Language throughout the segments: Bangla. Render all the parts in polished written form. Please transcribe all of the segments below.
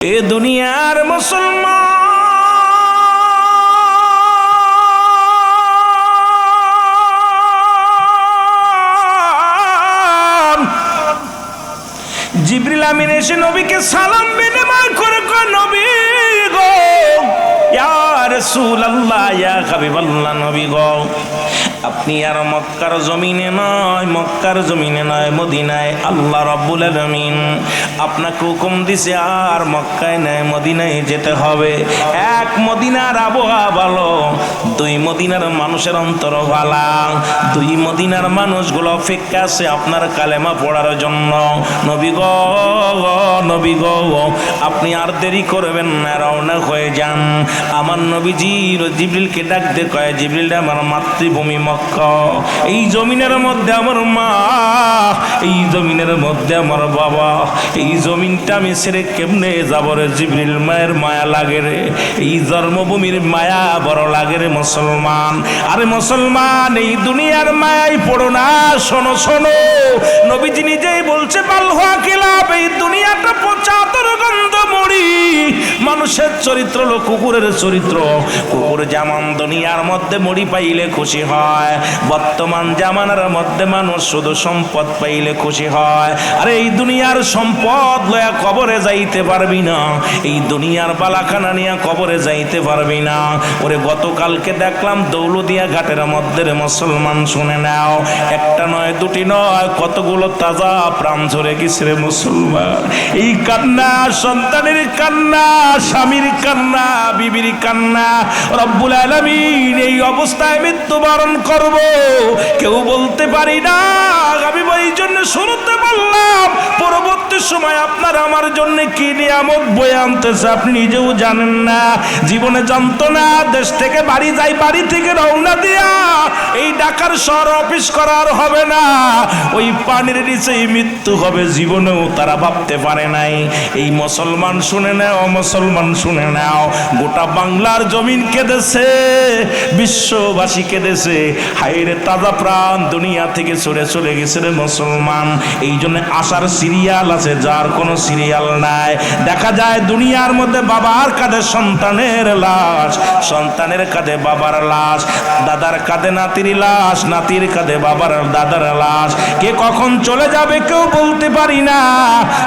এ দুনিয়ার মুসলমান জিবরিল আমিন এসে নবীকে সালাম বিনিময় করে কয়, নবী গো, ইয়া রাসূলুল্লাহ, ইয়া হাবিবাল্লাহ, নবী গো, আপনি আর মক্কার জমিনে নয়, মদিনায় আল্লাহ রাব্বুল আলামিন আপনাকে হুকুম দিছে আর মক্কায় নয় মদিনায় যেতে হবে। এক, মদিনার আবহাওয়া ভালো, দুই, মদিনার মানুষের অন্তর ভালা, দুই, মদিনার মানুষগুলো অপেক্ষা আছে আপনার কালেমা পড়ার জন্য। নবী গো, আপনি আর দেরি করবেন না, রওনা হয়ে যান। আমার নবীজি জিবরিলকে ডাক দিয়ে কয়, জিবরিল, আমার মাতৃভূমি মক্কা, এই জমিনের মধ্যে আমার মা, এই জমিনের মধ্যে আমার বাবা, এই জমিনটা আমি ছেড়ে কেমনে যাব রে জিবরিল? মায়ের মায়া লাগে রে, এই জন্মভূমির মায়া বড় লাগে রে মুসলমান। আরে মুসলমান, এই দুনিয়ার মায়াই পড়ো না, শোনো শোনো, নবীজি নিজেই বলছে, বালহুয়া কিলাব, এই দুনিয়াটা পচা দুর্গন্ধ মরি, মানুষের চরিত্র হলো কুকুরের চরিত্র। কুকুর যেমন দুনিয়ার মধ্যে মরি পাইলে খুশি হয়, বর্তমান জামানার মধ্যে মানুষ শুধু সম্পদ পাইলে খুশি হয়। আরে এই দুনিয়ার সম্পদ লয়া কবরে যাইতে পারবি না, এই দুনিয়ার বালাখানা নিয়ে কবরে যাইতে পারবি না। ওরে গতকালকে দেখলাম দৌলদিয়া ঘাটের মধ্যে রে মুসলমান, শুনে নাও, একটা নয় দুটি নয়, কতগুলো তাজা প্রাণ ঝরে গেছে রে মুসলমান। এই কান্না, সন্তানের কান্না, স্বামীর কান্না, বিবির কান্না, রব্বুল আলামিন এই অবস্থায় মৃত্যুবরণ করব কেউ বলতে পারি না। আমি এই জন্য শুরুতে বললাম, পরবর্তী সময় আপনার আমার জন্য কি নিয়ামত বয়ে আনতেছে আপনি নিজেও জানেন না। জীবনে জানতো না, দেশ থেকে বাড়ি যাই, বাড়ি থেকে রওনা দিয়া এই ঢাকার শহর অফিস করার হবে না, ওই পানির নিচেই মৃত্যু হবে, জীবনেও তারা ভাবতে পারে নাই। এই মুসলমান শুনে নাও, মুসলমান শুনে নাও, গোটা বাংলার জমিন কেঁদেছে, বিশ্ববাসী কেঁদেছে, হায়রে তাজা প্রাণ দুনিয়া থেকে সরে চলে গেছে রে মুসলমান। এই জন্য আসার সিরিয়াল আছে, যার কোনো সিরিয়াল নাই। দেখা যায় দুনিয়ার মধ্যে বাবার কাঁধে সন্তানের লাশ, সন্তানের কাঁধে বাবার লাশ, দাদার কাঁধে নাতির লাশ, নাতির কাঁধে বাবার দাদার লাশ। কে কখন চলে যাবে কেউ বলতে পারি না।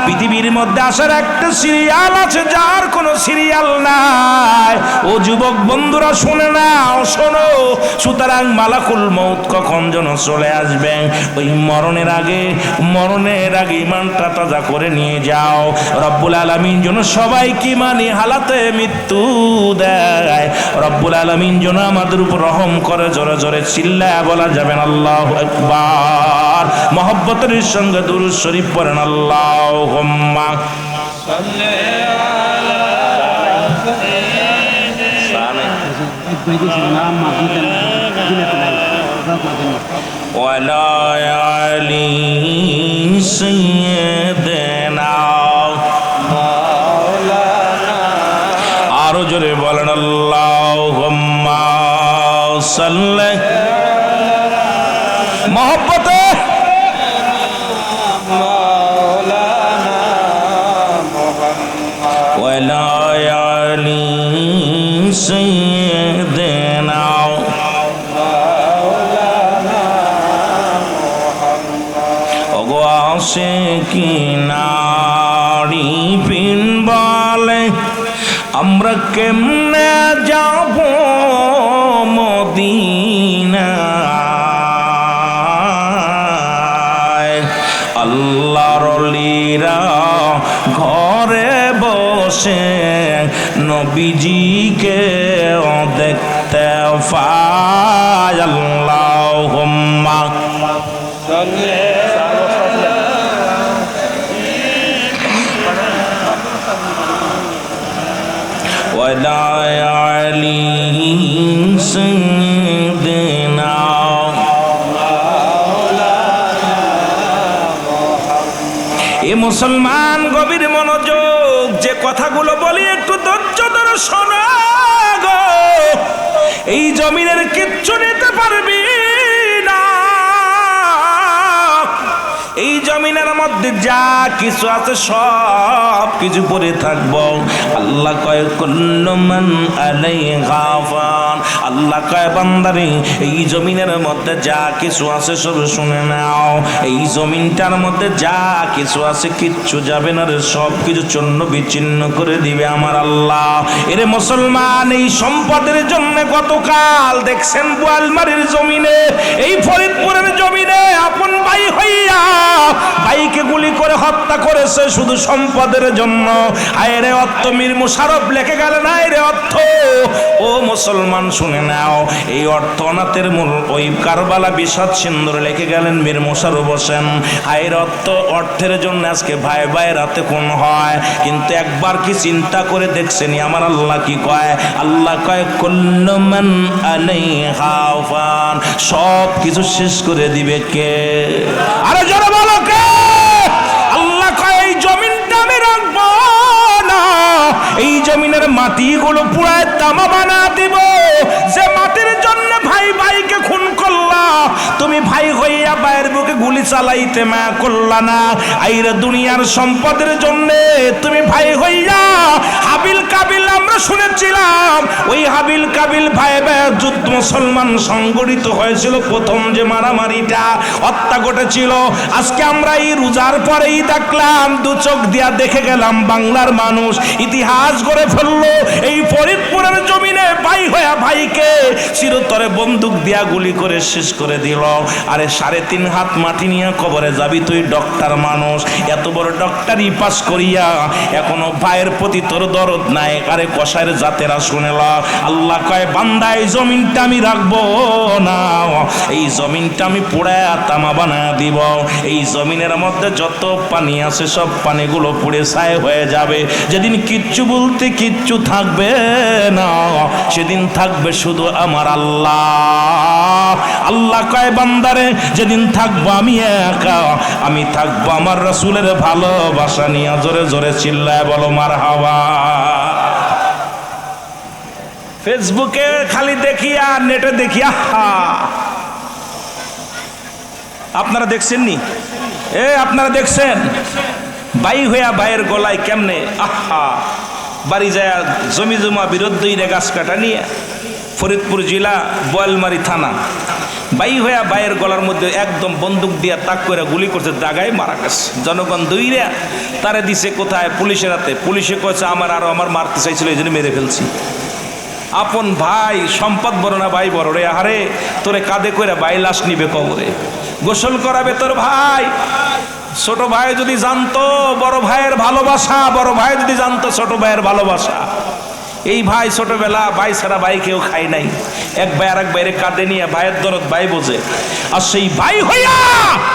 পৃথিবীর মধ্যে আসার একটা সিরিয়াল আছে, যার কোনো সিরিয়াল নাই। ও যুবক বন্ধুরা শুনে নাও, শোনো, সুতরাং মালাকুল মউত কখন যেন চলে আসবে, ওই মরণের আগে ইমানটা তাজা করে নিয়ে যাও। রব্বুল আলামিন যেন সবাইকে ইমানি হালাতে মৃত্যু দেয়। রব্বুল আলামিন যেন আমাদের উপর রহম করে। জোরে জোরে চিল্লায়া বলা যাবেন আল্লাহু আকবার। মহব্বতের সঙ্গে দুরূদ শরীফ পড়েন, আল্লাহুম্মা সাল্লি আলা ওয়ালা আলি সাইয়্যিদিনা মাওলানা। আরো জোরে বলেন, আল্লাহুম্মা সাল্লি মহব্বতে মাওলানা মুহাম্মদ ওয়ালা আলি সাইয়্যিদিনা কি নারী পিন বলে, আমরা কেমনে যাব মদিনায়? আল্লাহর ওলিরা ঘরে বসে নবীজিকে দেখতে পায়। আল্লাহুম্মা সাল্লি ওয়ালা আলি সাইয়্যিদিনা মাওলানা। এ মুসলমান, গভীর মনোযোগ, যে কথাগুলো বলি একটু ধৈর্য ধরে শোনো গো। এই জমিনের কিচ্ছু নিতে পারবি না, এই জমিনের মধ্যে যা কিছু আছে সব কিছু পড়ে থাকবো। আল্লাহ কয় কুল্লু মান আলাইহা ফান, আল্লাহ কয় বান্দারে এই জমিনের মধ্যে যা কিছু আছে সব শুনে নাও। এই জমিনটার মধ্যে যা কিছু আছে কিচ্ছু যাবে না রে, সব কিছু চূর্ণ বিচ্ছিন্ন করে দিবে আমার আল্লাহ। এরে মুসলমান, এই সম্পদের জন্য গতকাল দেখছেন বোয়ালমারীর জমিনে, এই ফরিদপুরের জমিনে আপন ভাই হইয়া ভাইকে গুলি করে হত্যা করেছে শুধু সম্পদের জন্য। আয়রে অর্থ মীর মুশারফ লেখে গেলেন, আয়রে অর্থ। ও মুসলমান শুনে নাও, এই অর্থ অনাথের মূল ওই কারবালা বিষাদ সিন্দুর লেখে গেলেন মীর মুশারফ হোসেন। আয়ের অর্থের জন্য আজকে ভাই ভাই রাতে খুন হয়, কিন্তু একবার কি চিন্তা করে দেখছেনি আমার আল্লাহ কি কয়? আল্লাহ কয় কুল্লু মান আলাইহা ফান, সব কিছু শেষ করে দিবে কে? আরে জোরে বলো কে? আল্লাহ কয় এই জমিনটা আমি রাখবো না, এই জমিনের মাটিগুলো পুরায় তামা বানা দিব। যে মাটির জন্য ভাই ভাইকে খুন করলা, তুমি ভাই হইয়া ভাইয়ের বুকে গুলি চালাইতে মা করলা না। আইরে দুনিয়ার সম্পদের জন্য তুমি ভাই হইয়া হাবিল কাবিল, আমরা শুনেছিলাম ওই হাবিল কাবিল ভাই ভাইয়ের যুদ্ধ মুসলমান সংগঠিত হয়েছিল, প্রথম যে মারামারিটা হত্যা ঘটেছিল। আজকে আমরা এই রোজার পরেই দেখলাম, দু চোখ দিয়া দেখে গেলাম, বাংলার মানুষ ইতিহাস করে ফেললো। এই ফরিদপুরের জমিনে ভাই হইয়া ভাইকে চিরতরে বন্দুক দিয়া গুলি করে শেষ করে দিল। আরে 3.5 হাত মাটি নিয়ে কবরে যাবি তুই, ডক্টর মানুষ, এত বড় ডক্টরি পাস করিয়া এখনো ভাইয়ের প্রতি তোর দরদ নাই। আরে কষায়ের জাতেরা শুনেলা, আল্লাহ কয় বান্দা এই জমিনটা আমি রাখবো না, এই জমিনটা আমি পোড়ায় তামা বানায় দিব। এই জমিনের মধ্যে যত পানি আছে সব পানিগুলো পুড়ে ছাই হয়ে যাবে। যেদিন কিচ্ছু বলতে কিচ্ছু থাকবে না, সেদিন থাকবে শুধু আমার আল্লাহ। আল্লাহ কয় বান্দারে যেদিন থাকবো আমি একা, আমি থাকবো আমার রাসূলের ভালোবাসা নিয়ে। জোরে জোরে চিল্লায় বলো মারহাবা। ফেসবুকে খালি দেখিয়া, নেটে দেখিয়া, আপনারা দেখছেন নি? আপনারা দেখছেন ভাই হইয়া ভাইয়ের গলায় কেমনে বাড়ি যায় জমি জমা বিরোধীরা গাছ কাটা নিয়ে, ফরিদপুর জেলা বোয়ালমারী থানা, ভাই হইয়া ভাইয়ের গলার মধ্যে একদম বন্দুক দিয়া তাক করে গুলি করছে, দাগায় মারা গেছে। জনগণ দইরা তারে দিছে কোথায়? পুলিশের হাতে। পুলিশে কয়েছে আমার মারতে চাইছিল, এই জন্য মেরে ফেলছি। আপন ভাই, সম্পদ বড় না ভাই বড় রে? আরে তোরে কাঁধে করে ভাই লাশ নিবে কবরে, গোসল করাবে তোর ভাই। ছোট ভাই যদি জানতো বড় ভাইয়ের ভালোবাসা, বড় ভাই যদি জানতো ছোট ভাইয়ের ভালোবাসা, এই ভাই ছোটবেলা ভাই ছাড়া ভাই কেউ খাই নাই। এক ভাই আর এক ভাইয়ের কাঁধে নিয়ে ভাইয়ের দরদ ভাই বোঝে। আর সেই ভাই হইয়া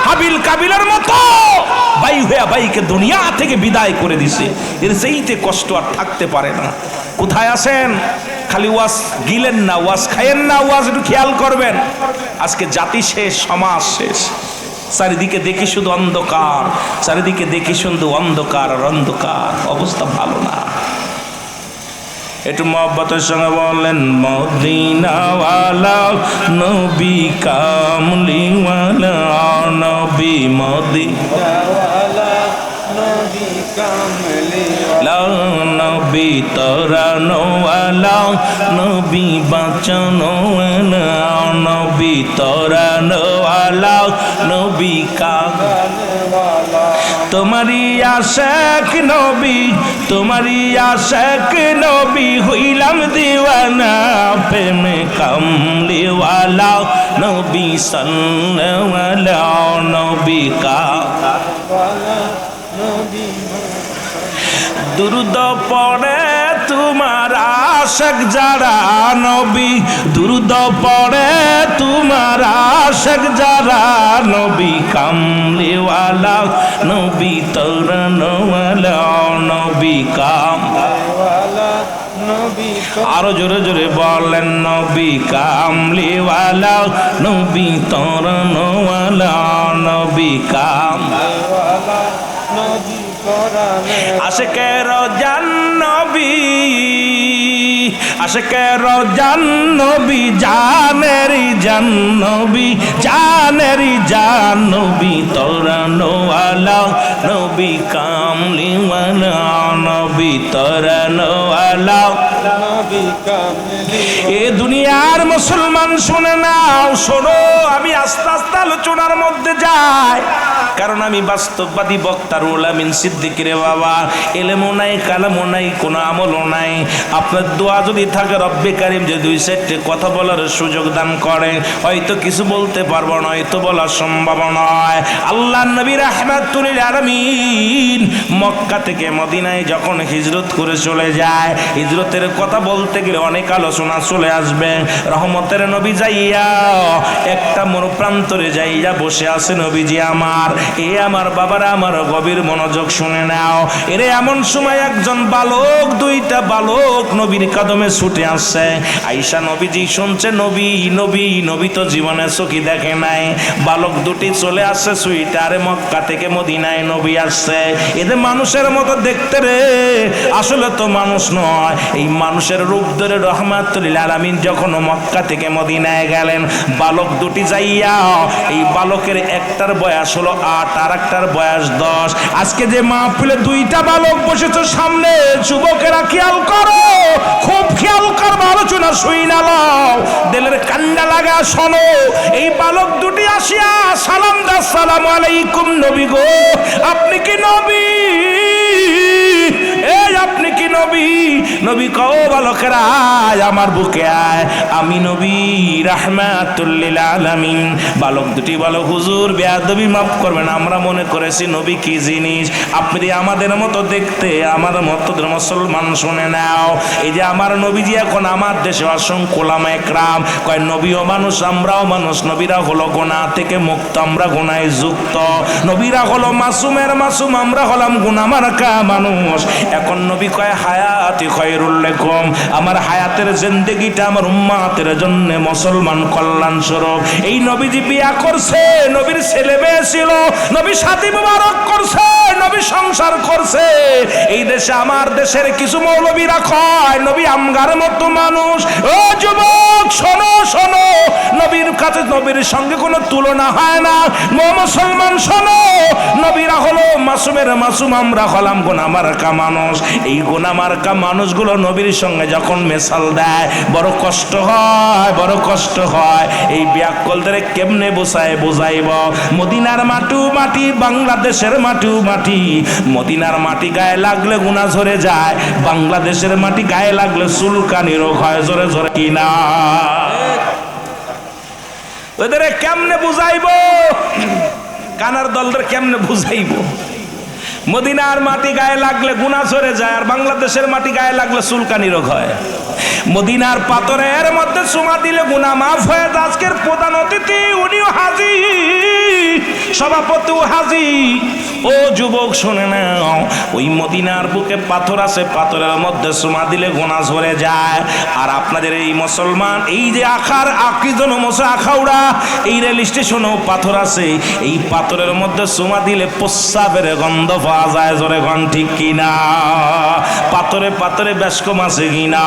হাবিল কাবিলের মতো ভাই হইয়া ভাইকে দুনিয়া থেকে বিদায় করে দিছে। এর সেইতে কষ্ট আর থাকতে পারে না। কোথায় আছেন? খালি ওয়াজ গিলেন না, ওয়াজ খাইয়েন না, ওয়াজ একটু খেয়াল করবেন। আজকে জাতি শেষ, সমাজ শেষ। চারিদিকে দেখি শুধু অন্ধকার, চারিদিকে দেখি শুধু অন্ধকার আর অন্ধকার, অবস্থা ভালো না। একটু মহব্বতের সঙ্গে বলেন মদিনাওয়ালা নবী কামলিওয়ালা নবী, মদিনাওয়ালা নবী কামলিওয়ালা নবী তরানোওয়ালা নবী বাঁচানোওয়ালা নবী তরানোওয়ালা নবী কামলিওয়ালা। তোমারি আশাক নবী, তোমারি আশাক নবী, হইলাম দিওয়ানা প্রেমে কামলিওয়ালা নবী সাল্লাল্লাহু নবী কামলিওয়ালা নবী। দুরুদ পড়ে তোমার আশাক যারা নবী, দুরুদ পড়ে তোমার আশাক যারা নবী কামলিওয়ালা নবী তরানোওয়ালা নবী কামলিওয়ালা নবী। আরো জোরে জোরে বলেন নবী কামলিওয়ালা নবী তরানোওয়ালা নবী কামলিওয়ালা নবী। আশিকের জান নবী, আশিকের জান্নবী জানেরি জান্নবী জানেরি জান্নবী তরানোয়ালা নবী কামলিওয়ালা নবী তরানোয়ালা নবী কামলি। এ দুনিয়ার মুসলমান শুনে নাও, শোনো, আমি আস্তে আস্তে আলোচনার মধ্যে যাই, কারণ আমি বাস্তববাদী বক্তা রুহুল আমিন সিদ্দিকী রে বাবা। এলেমও নাই, কালামও নাই, কোনো আমলও নাই। আপনার দোয়া যদি থাকে রব্বে কারিম যে দুই চারটে কথা বলার সুযোগ দান করে, হয়তো কিছু বলতে পারবো না, হয়তো বলা সম্ভব নয়। আল্লাহ নবী রাহমাতুল লিল আলামিন মক্কা থেকে মদিনায় যখন হিজরত করে চলে যায়, হিজরতের কথা বলতে গেলে অনেক আলোচনা চলে আসবে। রহমতের নবী যাইয়া একটা মরুপ্রান্তরে যাইয়া বসে আছে নবীজি আমার। এ আমার বাবারা, আমার গভীর মনোযোগ শুনে নাও। এরে এমন সময় একজন বালক, দুইটা বালক নবীর কদমে ছুটে আসছে। আয়েশা নবীজি শুনছে নবী নবী নবী তো জীবনে চোখে দেখে নাই। বালক দুটি চলে আসছে সুইটারে, মক্কা থেকে মদিনায় নবী আসছে। এদের মানুষের মতো দেখতে রে, আসলে তো মানুষ নয়। এই মানুষের রূপ ধরে রহমাতুল লিল আলামিন যখন মক্কা থেকে মদিনায় গেলেন, বালক দুটি যাইয়া, এই বালকের একটার বয়স হলো 8 আর একটার বয়স 10। আজকে যে মাহফিলে দুইটা বালক বসেছে সামনে, যুবকেরা খেয়াল করো, খুব খেয়াল করো, আলোচনা শুই না লও, দিলের কান্ডা লাগা শোনো। এই বালক দুটি আসিয়া সালাম দা, আসসালামু আলাইকুম নবী গো, আপনি কি নবী? এই আপনি কি নবী? নবী কও বালকেরা আমার বুকে আয়, আমি নবী রাহমাতুল লিল আলামিন। বালক দুটি বলো হুজুর বেয়াদবি মাফ করবেন, আমরা মনে করেছি নবী কি জিনিস, আপনি আমাদের মতো দেখতে, আমার মতো মুসলমান শুনে নাও। এই যে আমার নবীজি এখন আমার দেশে অসংখ্য ওলামা একরাম কয় নবীও মানুষ, আমরাও মানুষ। নবীরা হলো গুনাহ থেকে মুক্ত, আমরা গুনাহে যুক্ত। নবীরা হলো মাসুমের মাসুম, আমরা হলাম গুনাহ মার্কা মানুষ। এখন নবী কয় হায়াতি খায়রুল লাকুম, আমার হায়াতের জিন্দেগিটা আমার উম্মতের জন্য মুসলমান কল্যাণ স্বরূপ। এই নবীজি বিয়া করছে, নবীর ছেলে মেয়ে ছিল, নবী শাদী মুবারক করছে, নবী সংসার করছে। এই দেশে আমার দেশের কিছু মৌলবীরা কয় নবী আমগার মতো মানুষ। ও যুবক শোনো শোনো, নবীর কাছে নবীর সঙ্গে কোনো তুলনা হয় না। মুসলমান শোনো, নবীরা হলো মাসুমের মাসুম, আমরা হলাম গুনাহ মার্কা মানুষ। এই গুনাহ মার্কা মানুষগুলো নবীর সঙ্গে যখন মেশাল দেয় বড় কষ্ট হয়, বড় কষ্ট হয়। এই ব্যাকলদের কেমনে বোঝাইব? মদিনার মাটু মাটি, বাংলাদেশের মাটু মাটি। মদিনার মাটি গায়ে লাগলে গুনাহ ঝরে যায়, বাংলাদেশের মাটি গায়ে লাগলে চুলকানি রোগ হয় জোরে জোরে কিনা। ওদের কেমনে বুঝাইব? কানার দলদের কেমনে বুঝাইব? মদিনার মাটি গায়ে লাগলে গুনাহ ঝরে যায়, আর বাংলাদেশের মাটি গায়ে লাগলে চুলকানি রোগ হয়। মদিনার পাথরের মধ্যে চুমা দিলে গুনাহ মাফ হয়ে যায়। আজকের প্রধান অতিথি উনিও হাজি, সভাপতিও হাজি। ও যুবক শুনে নাও, ওই মদিনার বুকে পাথর আছে, পাথরের মধ্যে চুমা দিলে গুনাহ ঝরে যায়। আর আপনাদের এই মুসলমান, এই যে আখার আকিজন মোসা আখাউড়া, এই রেল স্টেশনেও পাথর আছে। এই পাথরের মধ্যে চুমা দিলে প্রস্রাবের গন্ধ পাওয়া যায় জোরে গন ঠিক কিনা? পাথরে পাথরে বেশ কম আছে কিনা?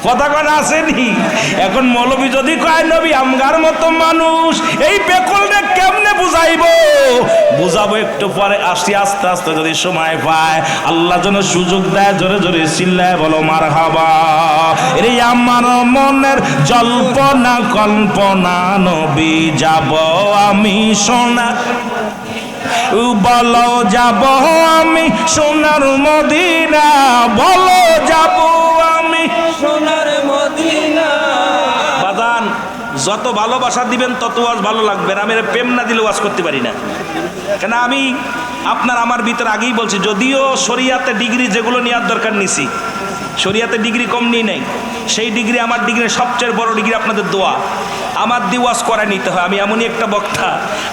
কথা কথা আসেনি? এখন মৌলবী যদি কয় নবী আমগার মতো মানুষ, এই বেকলটা কেমনে বুঝাইব? বুঝাবো একটু পরে, আসি আস্তে আস্তে যদি সময় পায়। আল্লাহ যেন সুযোগ দেয়, জোরে জোরে চিল্লায় বলো মারহাবা। এই আমার মনের জল্পনা কল্পনা, নবী যাব আমি সোনা, বলো যাব আমি সোনার মদিনা, বলো যাব আমি সোনার মদিনা। বাদান যত ভালোবাসা দিবেন তত ওয়াজ ভালো লাগবে। আমি প্রেম না দিলে ওয়াজ করতে পারি না, কেন আমি আপনার আমার ভিতরে আগেই বলছি, যদিও শরিয়াতে ডিগ্রি যেগুলো নেওয়ার দরকার নিছি, শরিয়াতে ডিগ্রি কম নিই নাই, সেই ডিগ্রি আমার ডিগ্রি সবচেয়ে বড় ডিগ্রি আপনাদের দোয়া। আমার দিয়ে ওয়াজ করা নিতে হয়। আমি এমনই একটা বক্তা,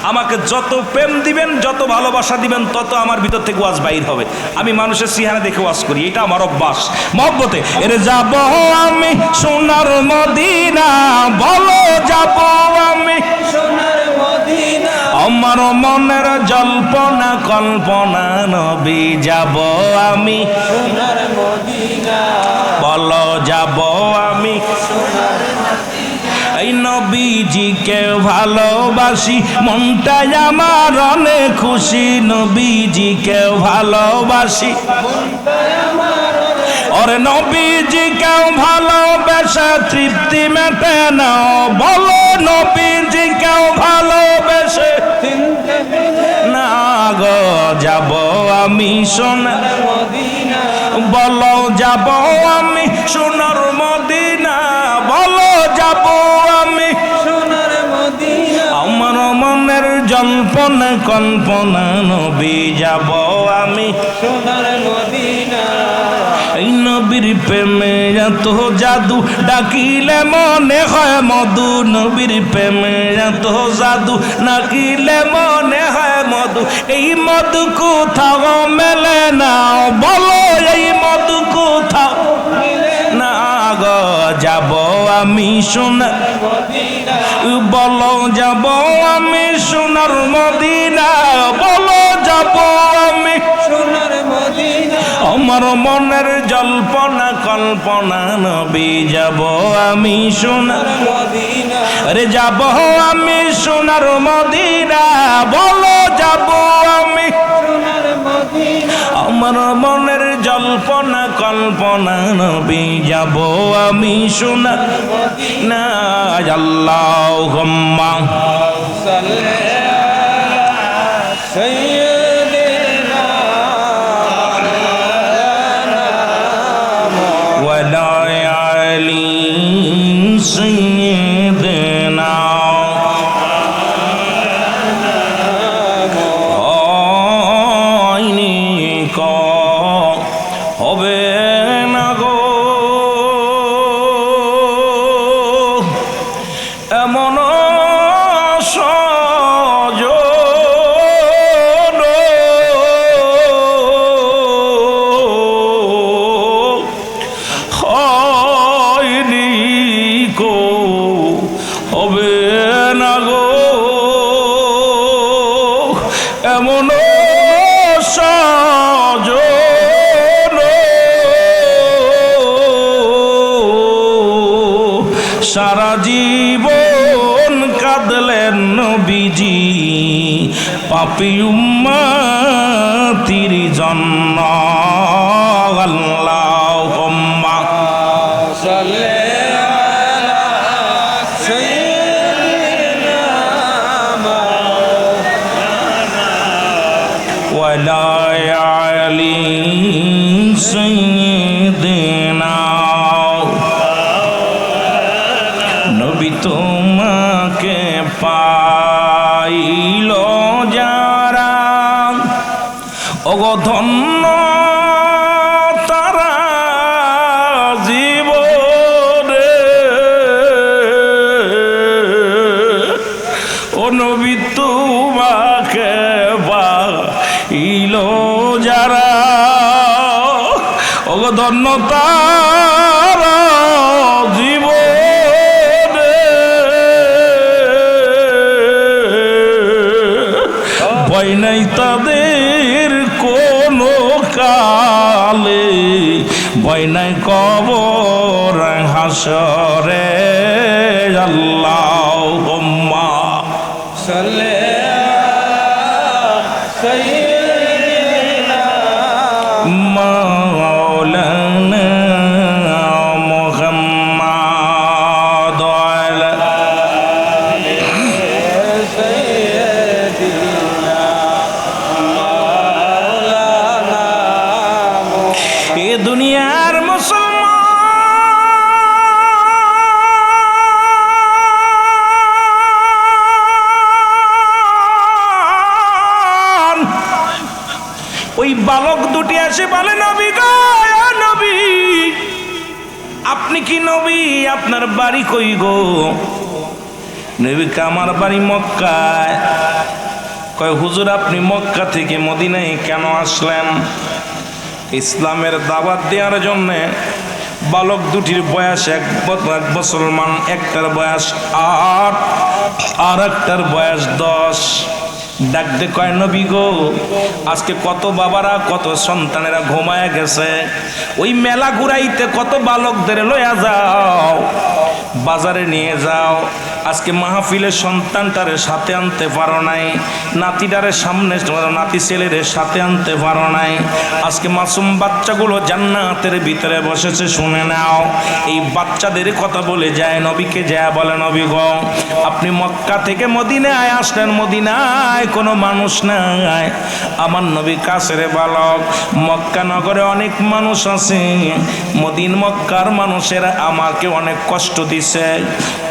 আমাকে যত প্রেম দিবেন, যত ভালোবাসা দিবেন, তত আমার ভিতর থেকে ওয়াজ বাইর হবে। আমি মানুষের চেহারা দেখে ওয়াজ করি, এটা আমার অভ্যাস মহব্বতে। এর যাব আমি সোনার মদিনা, বলো যাব আমি সোনার মদিনা, আমার মনের জল্পনা কল্পনা, নবী যাব আমি সোনার মদিনা, বলো যাব নবীজিকে ভালোবাসি, মনটাই আমার অনেক খুশি। নবীজিকে ভালোবাসি, ওরে নবীজিকে ভালোবেসে তৃপ্তি মেটে না। বলো নবীজিকে ভালোবেসে না গো যাব আমি সোনার মদিনা। বলো যাব আমি সোনার মদিনা, বলো যাব আমি সোনার মদিনা। আমার মনের জল্পনা কল্পনা নবী যাব আমি সোনার মদিনা। এই নবীর প্রেমে এত জাদু, ডাকিলে মনে হয় মধু। নবীর প্রেমে এত জাদু, ডাকিলে মনে হয় মধু। এই মধু কোথাও মেলে না, বলো এই মধু কোথাও না গো যাব আমি সোনার মদিনা। বলো যাব আমি সোনার মদিনা, বলো যাব আমি সোনার মদিনা। আমার মনের জল্পনা কল্পনা নবী যাব আমি সোনার মদিনা। আরে যাব আমি সোনার মদিনা, বলো যাব আমি সোনার মদিনা। আমার মনের জল্পনা কল্পনা নবী যাব আমি সোনার মদিনা। আল্লাহুম্মা সাল্লি আলা সাইয়্যিদিনা ওয়া আলা আলি সাইয়্যিদিনা। হবে না গো এমন সজন, হয়নি গো হবে না গো এমন সজন। সারা জীবন কাঁদলেন নবীজি পাপী উম্মতির জন্য। আল্লাহুম্মা সাল্লি আলা সাইয়্যিদিনা ওয়া আলা আলি সাইয়্যিদিনা। নবী তোমাকে পাইল যারা ওগো ধন্য তারা জীবনে। ও নবী তোমাকে পাইল যারা ওগো ধন্য তারা জীবনে। ভয় নাই তাদের কোনো কালে, ভয় নাই কবর হাসরে। আল্লাহুম্মা সাল্লি আলা সাইয়্যিদিনা মাওলানা মুহাম্মাদ আলা আলি সাইয়্যিদিনা মাওলানা। এ দুনিয়ার মুসলমান ওই বালক দুটি এসে বলে নবী গো নবী, আপনি কি নবী? আপনার বাড়ি কই গো? নবী কে আমার বাড়ি মক্কায়। কয় হুজুর আপনি মক্কা থেকে মদিনায় কেন আসলেন? ইসলামের দাওয়াত দেওয়ার জন্য। বালক দুটির বয়স এক মুসলমান, একটার বয়স 8 আর একটার বয়স 10। ডাক দে কয় নবী গো, আজকে কত বাবারা কত সন্তানেরা ঘুমায় গেছে, ওই মেলা ঘুরাইতে কত বালকদের লইয়া যাও, বাজারে নিয়ে যাও, আজকে মাহফিলের সন্তানটারে সাথে আনতে পারো নাই, নাতিটারে সামনে, নাতি ছেলেরে সাথে আনতে পারো নাই। আজকে মাসুম বাচ্চাগুলো জান্নাতের ভিতরে বসেছে, শুনে নাও। এই বাচ্চাদের কথা বলে যায় নবীকে, যায় বলে নবী গো, আপনি মক্কা থেকে মদিনায় আসলেন, মদিনায় কোনো মানুষ নাই। আমার নবী কাছের বালক, মক্কা নগরে অনেক মানুষ আছে, মক্কার মানুষেরা আমাকে অনেক কষ্ট দিছে,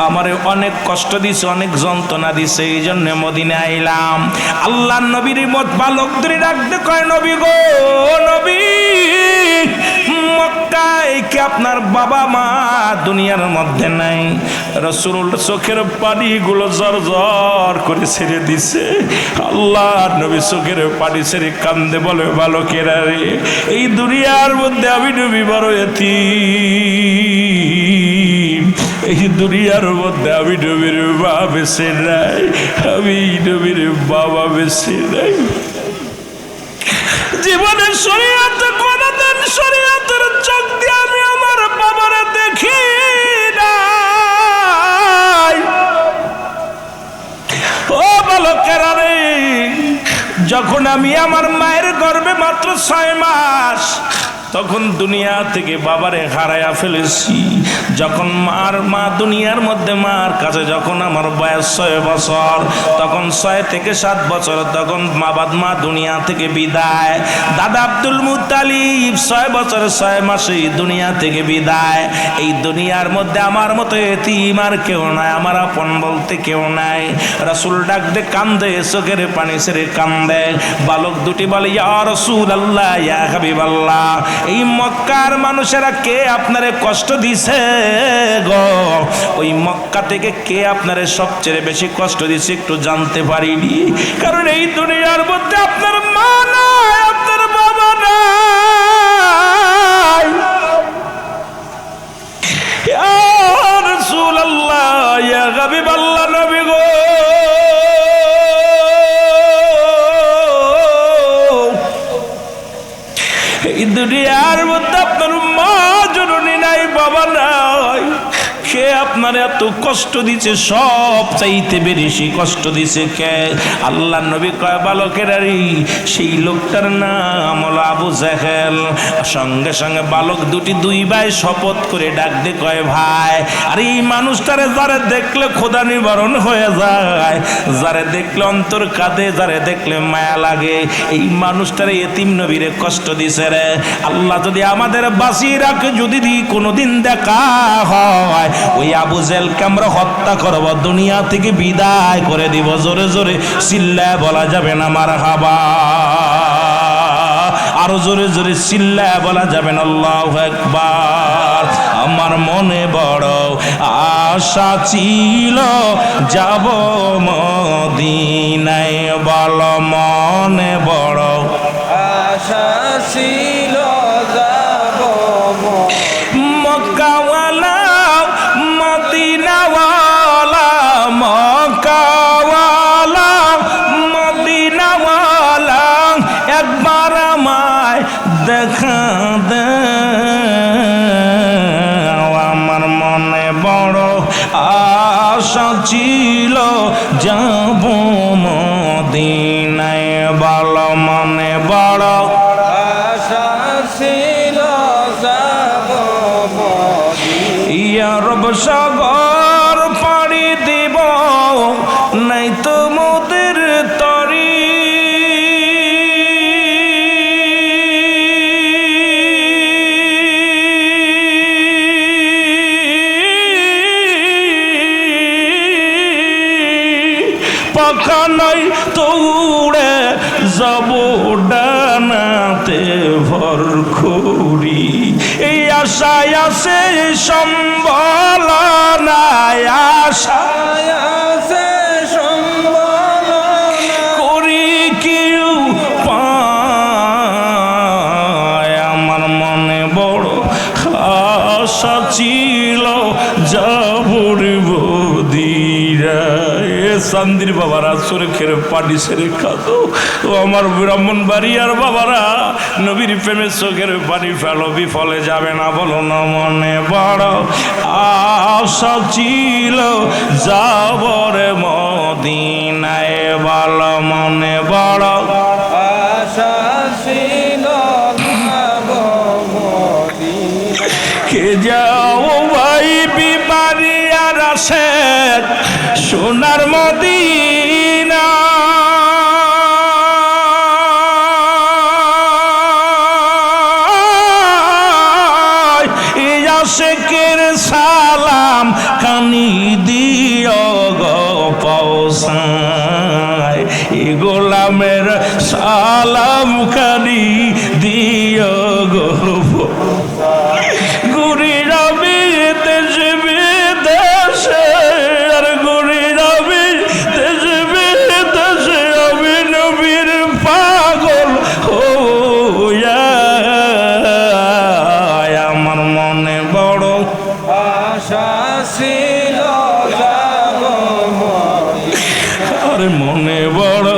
আমারে অনেক কষ্ট দিছে, অনেক যন্ত্রণা দিছে, এই জন্য মদিনায় আইলাম। আল্লাহর নবীর মত বালক ধরে ডাকতে কয় নবী গো, নবী মক্কায় কি আপনার বাবা মা দুনিয়ার মধ্যে নাই? রাসূল চোখের পানিগুলো জর জর করে ছেড়ে দিছে। আল্লাহর নবী চোখের পানি ছেড়ে কান্দে, বলে বালকেরা রে, এই দুনিয়ার মধ্যে আমি নবী বড় এতিম, এই দুনিয়ার মধ্যে আমি নবীর মা বেঁচে নাই, আমি নবীর বাবা বেঁচে নাই। জীবনের শরীয়ত কোনদিন শরীয়তের চোখ দিয়ে আমি আমার বাবারে দেখি নাই। ও বালকেরা রে, যখন আমি আমার মায়ের গর্ভে মাত্র 6 মাস, তখন দুনিয়া থেকে বাবারে হারায়া ফেলেছি। যখন মা দুনিয়ার মধ্যে, মার কাছে যখন আমার বয়স 6 বছর, তখন 6 থেকে 7 বছর, তখন মা দুনিয়া থেকে বিদায়। দাদা আব্দুল মুত্তালিব 6 বছর 6 মাসে দুনিয়া থেকে বিদায়। এই দুনিয়ার মধ্যে আমার মতো এতিম আর কেউ নাই, আমার আপন বলতে কেউ নাই। রাসূল ডাক দে কান্দে, চোখের পানি ছেড়ে কান্দে। বালক দুটি বলে, ইয়া রাসূলুল্লাহ, ইয়া হাবিবাল্লাহ, এই মক্কার মানুষেরা কে আপনারে কষ্ট দিছে গো? ওই মক্কা থেকে কে আপনারে সবচেয়ে বেশি কষ্ট দিছে একটু জানতে পারিনি? কারণ এই দুনিয়ার মধ্যে আপনার মা নাই, আপনার বাবা নাই। ইয়া রাসূলুল্লাহ, ইয়া হাবিবাল্লাহ, নবী গো, এই দুনিয়ার মধ্যে আপনার মা জননী নাই, বাবা নাই, সে আপনার এত কষ্ট দিছে, সব চাইতে বেশি কষ্ট দিছে কে? আল্লাহ নবী কয়, বালকেরারি, সেই লোকটার নাম হলো আবু জাহেল। সঙ্গে সঙ্গে বালক দুটি, 2 ভাই শপথ করে ডাক দে কয়, ভাই, আর এই মানুষটারে যারে দেখলে খোদা নিবারণ হয়ে যায়, যারে দেখলে অন্তর কাঁদে, যারে দেখলে মায়া লাগে, এই মানুষটারে এতিম নবীরে কষ্ট দিছে রে। আল্লাহ যদি আমাদের বাঁচিয়ে রাখে, যদি কোনোদিন দেখা হয়, ওই আবু জেলকে আমরা হত্যা করব, দুনিয়া থেকে বিদায় করে দিব। জোরে জোরে চিল্লায় বলা যাবে না মারহাবা? আরো জোরে জোরে চিল্লায় বলা যাবে না আল্লাহু আকবার? আমার মনে বড় আশা ছিল যাব মদিনায়, বল মনে বড় আশা ছিল যাব মক্কাওয়ালা, মদিনাওয়ালা, মক্কাওয়ালা, মদিনাওয়ালা, একবার আমায় দেখা দে। আমার মনে বড় আশা ছিল যাব মদিনায়, বল মনে বড় আশা ছিল যাব ইয়া রব, সাগর পাড়ি দিব, নাই তো মোদের তরি, পাখা নাই তো উড়ে যাব ডানাতে ভর করি। এই আশায় আছে সম্বল নাই, আশা আছে সম্বল করি কেউ পায়। আমার মনে বড় আশা ছিল যাবর বদিরা। চান্দির বাবারা চোখের পানি ছেড়ে কাঁদো, ও আমার ব্রাহ্মণ বাড়িয়ার বাবারা, নবীর প্রেমে চোখের পানি ফেলো, বিফলে যাবে না, বলো না মনে বড় আশা ছিল যাবর মদিনায় বল মনে বড় আশা ছিল যাব মদিনা কে যাও ভাই বিবারিয়ার আসে সোনার মদিনা শেখের সালাম কানি দিও গো পৌঁছায় এ গোলামের সালাম কানি দিও গো গুরি রবি দেশ বিদেশে আর গুরি রবি দেশ বিদেশে আমি নবীর পাগল হইয়া আমার মনে বড় আশা ছিল যাব আর মনে বড়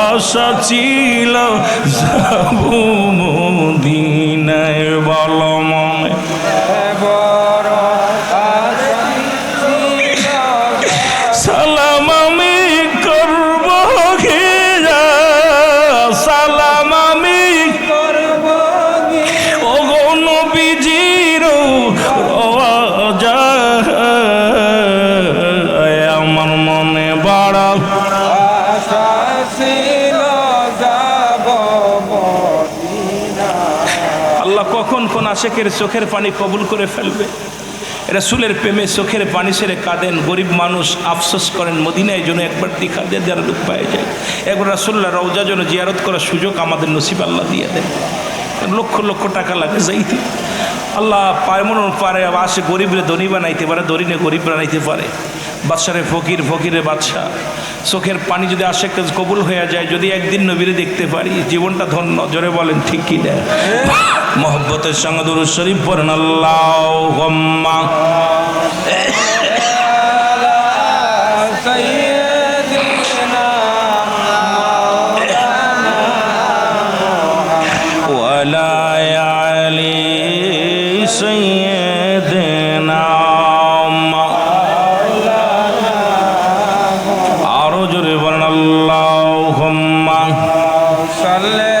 আশা ছিল যাব মদিনায় বল মনে বড় আশা ছিল সালাম আমি করব ঘিরা সালাম আমি করব ও গো নবীজির রওজা আমার মনে বড় আশা ছিল যাব মদিনা আল্লাহ কখন কোন আশেকের চোখের পানি কবুল করে ফেলবে রাসূলের প্রেমে চোখের পানি ছেড়ে কাঁদেন গরিব মানুষ আফসোস করেন মদিনায় যেন একবার দেখা দিয়ে যারা দুঃখ পায় যায় একবার রাসূলুল্লাহ রওজা যেন জিয়ারত করার সুযোগ আমাদের নসিব আল্লাহ দিয়ে দেন লক্ষ লক্ষ টাকা লাগে যাইতে আল্লাহ পায় মন পারে আসে গরিবরে ধনী বানাইতে পারে ধনীরে গরিব বানাইতে পারে বাদশারে ফকির ফকিরে বাদশাহ চোখের পানি যদি আশেক কবুল হয়ে যায় যদি একদিন নবীরে দেখতে পারি জীবনটা ধন্য জোরে বলেন ঠিক কি না মহব্বতের সঙ্গে দুরূদ শরীফ পড়েন আল্লাহুম্মা সাইয়্যিদিনা ওয়ালা আলি সাইয়্যিদিনা আরো জোরে বলেন আল্লাহুম্মা সাল্লি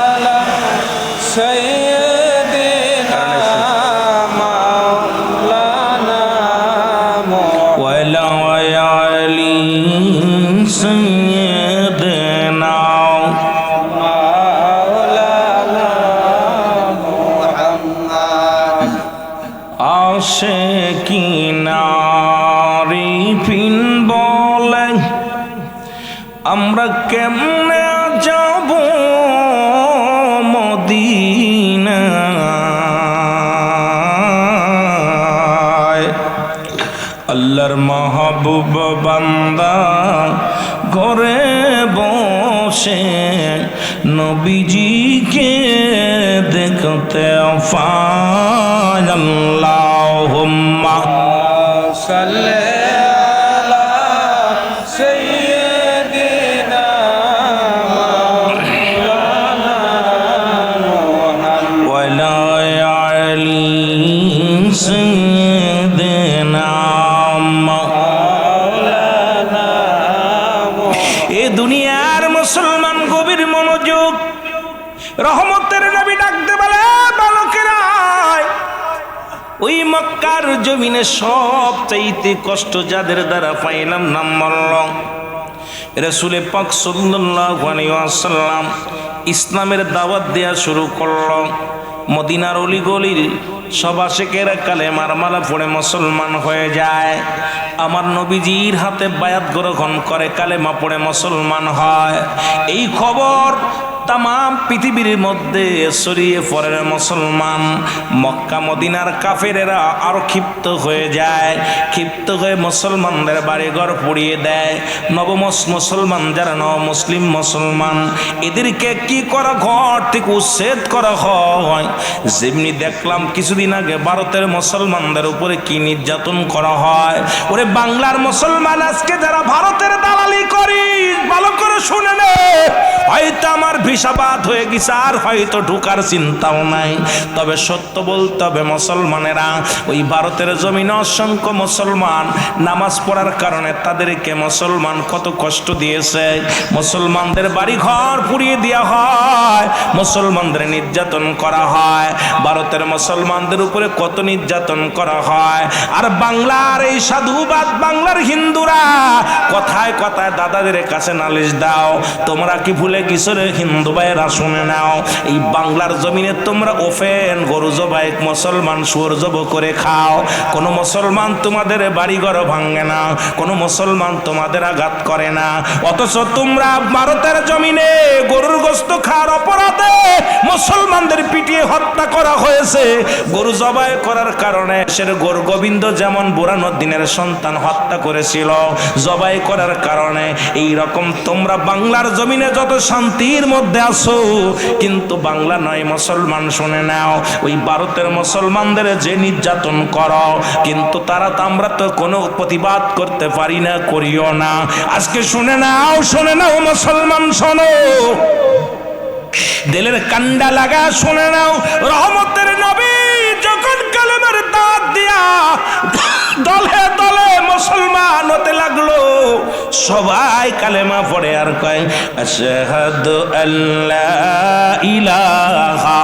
আলা সাইয়্যিদিনা মাওলানা ওয়ালা আলি সাইয়্যিদিনা মাওলানা মুহাম্মদ আশিকিনারি পিন বলে আমরা কেমনে যাব মদিনায় আল্লাহর মাহবুব বান্দা ঘরে বসে নবীজিকে দেখতে পায় আল্লাহুম্মা সাল্লি আলা সাইয়্যিদিনা মাওলানা মুহাম্মদ ওয়ালা আলি সাইয়্যিদিনা মাওলানা এ দুনিয়ার মুসলমান গভীর মনোযোগ রহমতের নবী ডাকতে বলে বালকেরা ওই মক্কার জমিনে সব চাইতে কষ্ট যাদের দ্বারা পাইলাম নাম বলল রাসূলে পাক সাল্লাল্লাহু আলাইহি ওয়াসাল্লাম ইসলামের দাওয়াত দেয়া শুরু করল মদিনার অলিগলির সব আশেকেরা কালেমার মালা পড়ে মুসলমান হয়ে যায় আমার নবীজির হাতে বায়াত গ্রহণ করে কালেমা পড়ে মুসলমান হয় এই খবর তামাম পৃথিবীর মধ্যে ছড়িয়ে পড়ে মুসলমান মক্কা মদিনার কাফেরেরা আরো ক্ষিপ্ত হয়ে যায় ক্ষিপ্ত হয়ে মুসলমানদের বাড়িঘর পুড়িয়ে দেয় মুসলমান যারা মুসলিম মুসলমান এদেরকে কি করা ঘর থেকে উচ্ছেদ করা হয় যেমনি দেখলাম কিছুদিন আগে ভারতের মুসলমানদের উপরে কি নির্যাতন করা হয় ওরে বাংলার মুসলমান আজকে যারা ভারতের দালালি করি ভালো করে শুনে নে হয়তো আমার ভিসা বাদ হয়ে গেছে, আর হয়তো ঢোকার চিন্তাও নাই। তবে সত্য বলতে হবে মুসলমানেরা, ওই ভারতের জমিনে অসংখ্য মুসলমান নামাজ পড়ার কারণে তাদেরকে মুসলমান কত কষ্ট দিয়েছে। মুসলমানদের বাড়ি ঘর পুড়িয়ে দেওয়া হয়, মুসলমানদের নির্যাতন করা হয়, ভারতের মুসলমানদের উপরে কত নির্যাতন করা হয়। আর বাংলার এই সাধুবাদ বাংলার হিন্দুরা কথায় কথায় দাদাদের কাছে নালিশ দাও। তোমরা কি ভুলে গেছো রে হিন্দু ভাইয়েরা, শুনে নাও, এই বাংলার জমিনে তোমরা ওফেন গরু জবাই মুসলমান শুয়োর জব করে খাও। কোনো মুসলমান তোমাদের বাড়িঘর ভাঙে না, কোনো মুসলমান তোমাদের আঘাত করে না। অথচ তোমরা ভারতের জমিনে গরুর গোশত খাওয়ার অপরাধে মুসলমানদের পিটিয়ে হত্যা করা হয়েছে। গরু জবাই করার কারণে সের গরু গোবিন্দ যেমন বুরানুদ্দিনের সন্তান হত্যা করেছিল জবাই করার কারণে, এই রকম তোমরা বাংলার জমিনে যত শান্তির মধ্যে আছো, কিন্তু বাংলা নয় মুসলমান শুনে নাও, ওই ভারতের মুসলমানদের যে নির্যাতন করো, কিন্তু তারা তো আমরা তো কোনো প্রতিবাদ করতে পারি না, করিও না। আজকে শুনে নাও মুসলমান, শোনো, দিলের কান্ডা লাগা শুনে নাও। রহমতের নবী যখন কালেমার দাঁত দিয়া দলে দলে মুসলমান হতে লাগলো, সবাই কালেমা পড়ে আর কয় আশহাদু আল্লা ইলাহা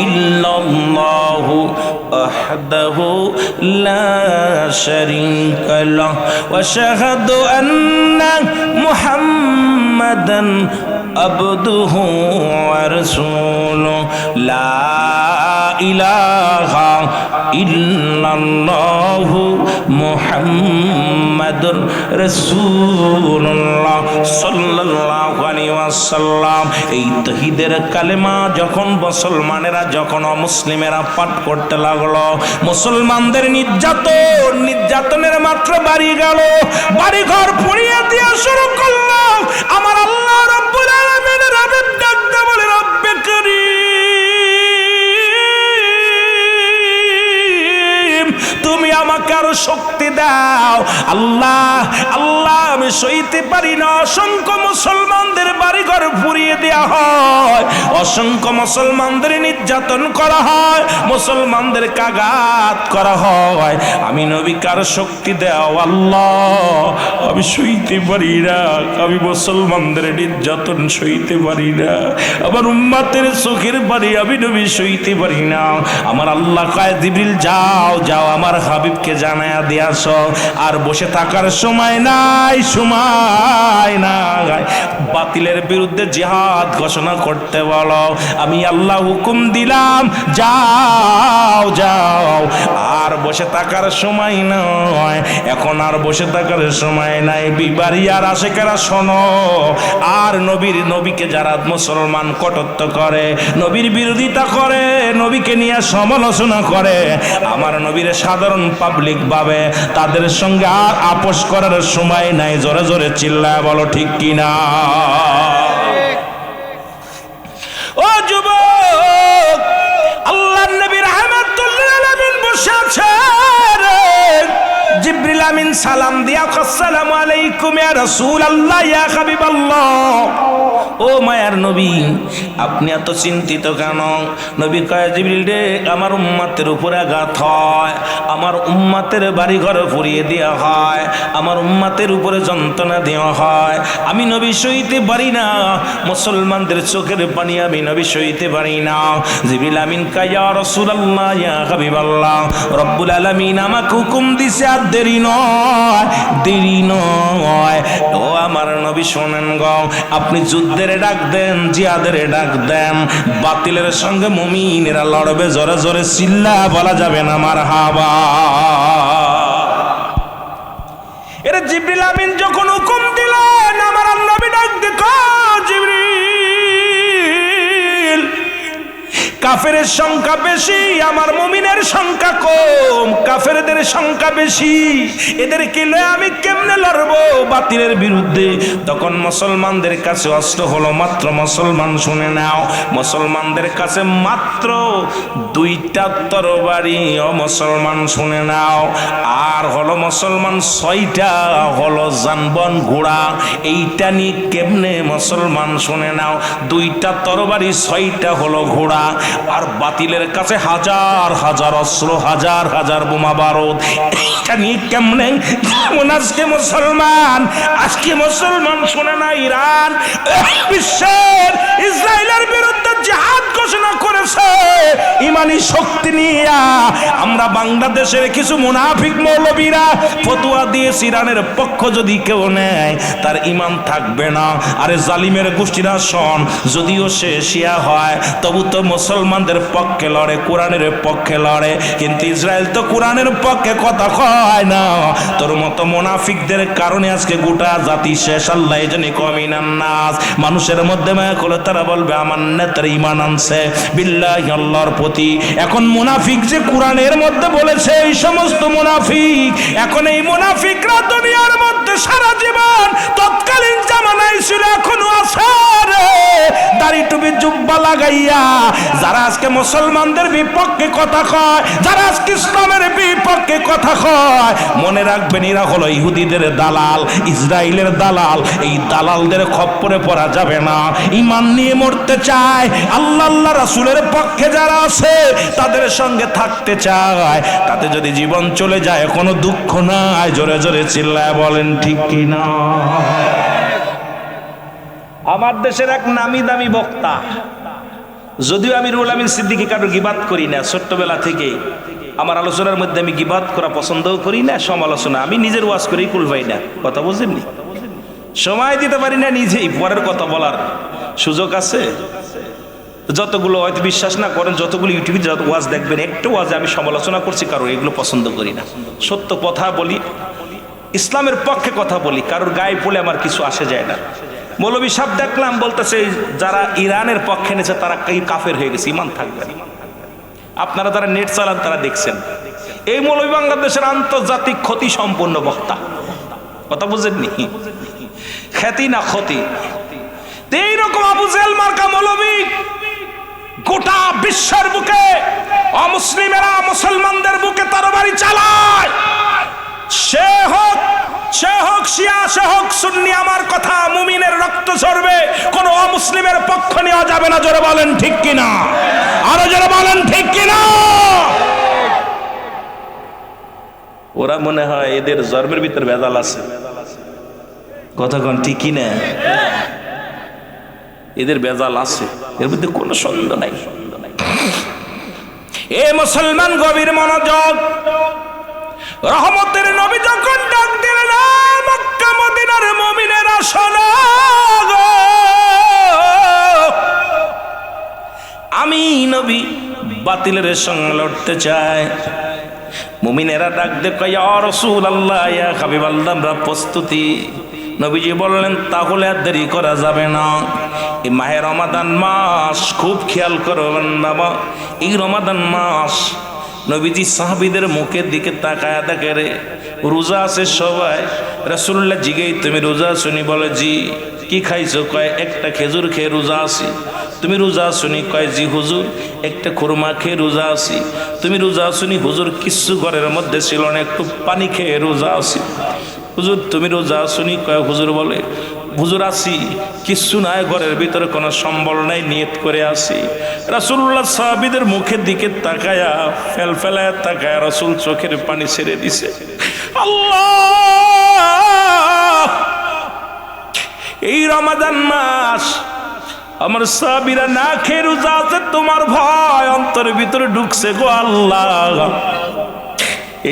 ইল্লাল্লাহু ওয়াহদাহু লা শারীকা লাহু ওয়া আশহাদু আন্না মুহাম্মাদান আবদুহু ওয়া রাসূলুহু লা ইলাহা ইল্লাল্লাহু মুহাম্মাদুর রাসূলুল্লাহ সাল্লাল্লাহু আলাইহি ওয়াসাল্লাম। এই তাওহীদের কালেমা যখন মুসলমানেরা, যখন অমুসলিমেরা পাঠ করতে লাগলো, মুসলমানদের নির্যাতনের মাত্রা বাড়ি গেল, বাড়ি ঘর পুড়িয়ে দিয়ে শুরু করলো। আমার আল্লাহ রাব্বুল আলামিনের হাবিব ডাকতে বলে, রব্বে কারীম, তুমি আমাকে আরো শক্তি দাও। আল্লাহ আল্লাহ, আমি সইতে পারি না, অসংখ্য মুসলমানদের বাড়িঘর পুড়িয়ে দেওয়া হয়, অসংখ্য মুসলমানদের নির্যাতন করা হয়, মুসলমানদেরকে আঘাত করা হয়। আমি নবীকে আরো শক্তি দাও আল্লাহ, আমি সইতে পারি না, আমি মুসলমানদের নির্যাতন সইতে পারি না, আমার উম্মতের চোখের পানি আমি নবী সইতে পারি না। আমার আল্লাহ কয়, জিবরিল যাও যাও আমার হাবিবকে জানায়া দিয়ে আসো। আর বসে থাকার সময় নাই, সময় নাই, বাতিলের বিরুদ্ধে জিহাদ ঘোষণা করতে বলো। আমি আল্লাহ হুকুম দিলাম, যাও যাও। আর বসে থাকার সময় নয়, এখন আর বসে থাকার সময় নাই। বিবাড়ি আর আশেকেরা শোনো, আর নবীকে যারা মুসলমান কটুত্ব করে, নবীর বিরোধিতা করে, নবীকে নিয়ে সমালোচনা করে, আমার নবীর সাধারণ পাবলিক ভাবে, তাদের সঙ্গে আর আপোষ করার সময় নাই। জোরে জোরে চিল্লায় বলো ঠিক কিনা? ও যুবক, আল্লাহর নবী রাহমাতুল্লিল আলামিন বসে আছেন, জিবরিল আমিন সালাম দিয়া, আসসালামু আলাইকুম ইয়া রাসূলুল্লাহ ইয়া হাবিবাল্লাহ। ও মায়ার নবী, আপনি এত চিন্তিত কেন? নবী কয়, জিবরিল রে, আমার উম্মতের উপরে আঘাত হয়, আমার উম্মতের বাড়ি ঘর পুড়িয়ে দেওয়া হয়, আমার উম্মতের উপরে যন্ত্রণা দেওয়া হয়, আমি নবী সইতে পারি না, মুসলমানদের চোখের পানি আমি নবী সইতে পারি না। জিবরিল আমিন কয়, ইয়া রাসূলুল্লাহ ইয়া হাবিবাল্লাহ, রব্বুল আলামিন আমাকে হুকুম দিছে, আর দেরি নয়। ও আমার নবী শোনেন গো, আপনি যুদ্ধের ডাক দেন, জিহাদের ডাক দেন, বাতিলের সঙ্গে মুমিনেরা লড়বে। জোরে জোরে চিল্লা বলা যাবে না মারহাবা। এর জিবরিল আমিন যখন হুকুম দিলেন, আমার নবী ডাক দেখো, জিবরিল কাফেরের সংখ্যা বেশি, আমার মুমিনের সংখ্যা কম। কাফেরদের সংখ্যা বেশি, এদেরকে লয়ে আমি কেমনে লড়বো বাতিলের বিরুদ্ধে? তখন মুসলমানদের কাছে অস্ত্র হলো মাত্র, মুসলমান শুনে নাও, মুসলমানদের কাছে মাত্র 2টা তরবারি। ও মুসলমান শুনে নাও, আর হলো মুসলমান 6টা হলো জানবন ঘোড়া। এইটা নিয়ে কেমনে মুসলমান শুনে নাও, 2টা তরবারি 6টা হলো ঘোড়া। আর বাতিলের কাছে হাজার হাজার অস্ত্র, হাজার হাজার বোমা বারুদ। এইটা নিয়ে কেমনে আজকে মুসলমান, আজকে মুসলমান শুনে না, ইরান বিশ্বের ইসরায়েলের বিরুদ্ধে জিহাদ ঘোষণা করেছে ইমানি শক্তি নিয়ে। আমরা বাংলাদেশের কিছু মুনাফিক মৌলবীরা ফতোয়া দিয়েছে ইরানের পক্ষ যদি কেউ নেয় তার ইমান থাকবে না। আরে জালিমের গোষ্ঠীরা শোন, যদিও সে শিয়া হয় তবু তো মুসলমানদের পক্ষে লড়ে, কোরআনের পক্ষে লড়ে, কিন্তু ইসরায়েল তো কোরআনের পক্ষে কথা কয় না। তোর মতো মুনাফিকদের কারণে আজকে গোটা জাতি শেষ। আল্লাহ জানি কমিনান নাস, মানুষের মধ্যে মায়া করে তারা বলবে আমার নেতার ইমান আনছে বিল্লাহি আল্লাহর প্রতি। এখন মুনাফিক যে কোরআনের মধ্যে বলেছে, এই সমস্ত মুনাফিক, এখন এই মুনাফিকরা দুনিয়ার মধ্যে সারা জীবন তৎকালীন জামানায় ছিল, এখনো আছে রে, দাড়ি টুপি জুব্বা লাগাইয়া যারা আজকে মুসলমানদের বিপক্ষে কথা কয়, যারা আজকে ইসলামের বিপক্ষে কথা কয়, মনে রাখবেন এরা হলো ইহুদিদের দালাল, ইসরায়েলের দালাল। এই দালালদের খপ্পরে পড়া যাবে না। ঈমান নিয়ে মরতে চায়, আল্লাহ আল্লাহ রাসূলের পক্ষে যারা আছে তাদের সঙ্গে থাকতে চায়, তাতে যদি জীবন চলে যায় কোনো দুঃখ নাই। জোরে জোরে চিল্লায় বলেন ঠিক কি না? আমার দেশের এক নামি দামি বক্তা, যদিও আমি রুহুল আমিন সিদ্দিকী কারো গিবাত করি না, ছোট্টবেলা থেকে আমার আলোচনার মধ্যে আমি গিবাত করা পছন্দও করি না, সমালোচনা আমি নিজের ওয়াজ করেই কুল পাই না। কথা বুঝেননি? সময় দিতে পারি না নিজেই, পরের কথা বলার সুযোগ আছে। যতগুলো হয়তো বিশ্বাস না করেন, যতগুলো ইউটিউবে যত ওয়াজ দেখবেন, একটু ওয়াজে আমি সমালোচনা করছি, কারণ এগুলো পছন্দ করি না। সত্য কথা বলি, ইসলামের পক্ষে কথা বলি, কারোর গায়ে পড়লে আমার কিছু আসে যায় না। মৌলবী সাহেব দেখলাম বলতেছে যারা ইরানের পক্ষে নিয়েছে তারা কাফের হয়ে গেছে, ইমান থাকবে না। আপনারা যারা নেট চালান তারা দেখছেন, এই মৌলবী বাংলাদেশের আন্তর্জাতিক ক্ষতি সম্পন্ন বক্তা। কথা বুঝেননি? খ্যাতি না ক্ষতি। এইরকম আবু জেহেল মার্কা মৌলবী গোটা বিশ্বের বুকে অমুসলিমেরা মুসলমানদের বুকে তরবারি চালায়। সে হোক শিয়া, সে হোক সুন্নি, আমার কথা, মুমিনের রক্ত ঝরবে, কোন অমুসলিমের পক্ষ নেওয়া যাবে না। জোরে বলেন ঠিক কিনা? আরো জোরে বলেন ঠিক কিনা? ওরা মনে হয় এদের জন্মের ভিতর ভেজাল আছে। কথা কোন ঠিক কিনা? এদের ভেজাল আছে, এর মধ্যে কোনো সন্দেহ নাই। এ মুসলমান গভীর মনোযোগ। রহমতের নবী যখন ডাক দিলেন, মক্কা মদিনার মুমিনেরা শোনো গো, আমি নবী বাতিলের সঙ্গে লড়তে চাই। মুমিনেরা ডাক দিয়ে কয়, ইয়া রাসূলুল্লাহ, ইয়া হাবিবাল্লাহ, আমরা প্রস্তুতি। নবীজি বললেন, তাহলে আর দেরি করা যাবে না। এই মাহে রমাদান মাস খুব খেয়াল করবেন বাবা। এই রমাদান মাস নবীজি সাহাবীদের মুখের দিকে তাকায় দেখে, রে রোজা আছে সবাই। রাসূলুল্লাহ জিগেই, তুমি রোজা শুনি? বলে জি। কি খাইছো? কয় একটা খেজুর খেয়ে রোজা আছি। তুমি রোজা শুনি? কয় জি হুজুর, একটা খুরমা খেয়ে রোজা আছি। তুমি রোজা শুনি? হুজুর কিচ্ছু ঘরের মধ্যে ছিল না, একটু পানি খেয়ে রোজা আছি। হুজুর তুমি রোজা শুনি? কয় হুজুর বলে, হুজুর আছি, কিচ্ছু নাই, ঘরের ভিতরে কোনো সম্বল নাই, নিয়ত করে আসি। রাসূলুল্লাহ সাহাবীদের মুখের দিকে তাকায়া, ফেলফেলায় তাকায়া রাসূল চোখের পানি ছেড়ে দিছে। আল্লাহ, এই রমাদান মাস আমার সাহাবীরা না খেয়ে রোজা আছে, তোমার ভয় অন্তরের ভিতরে ঢুকছে গো আল্লাহ।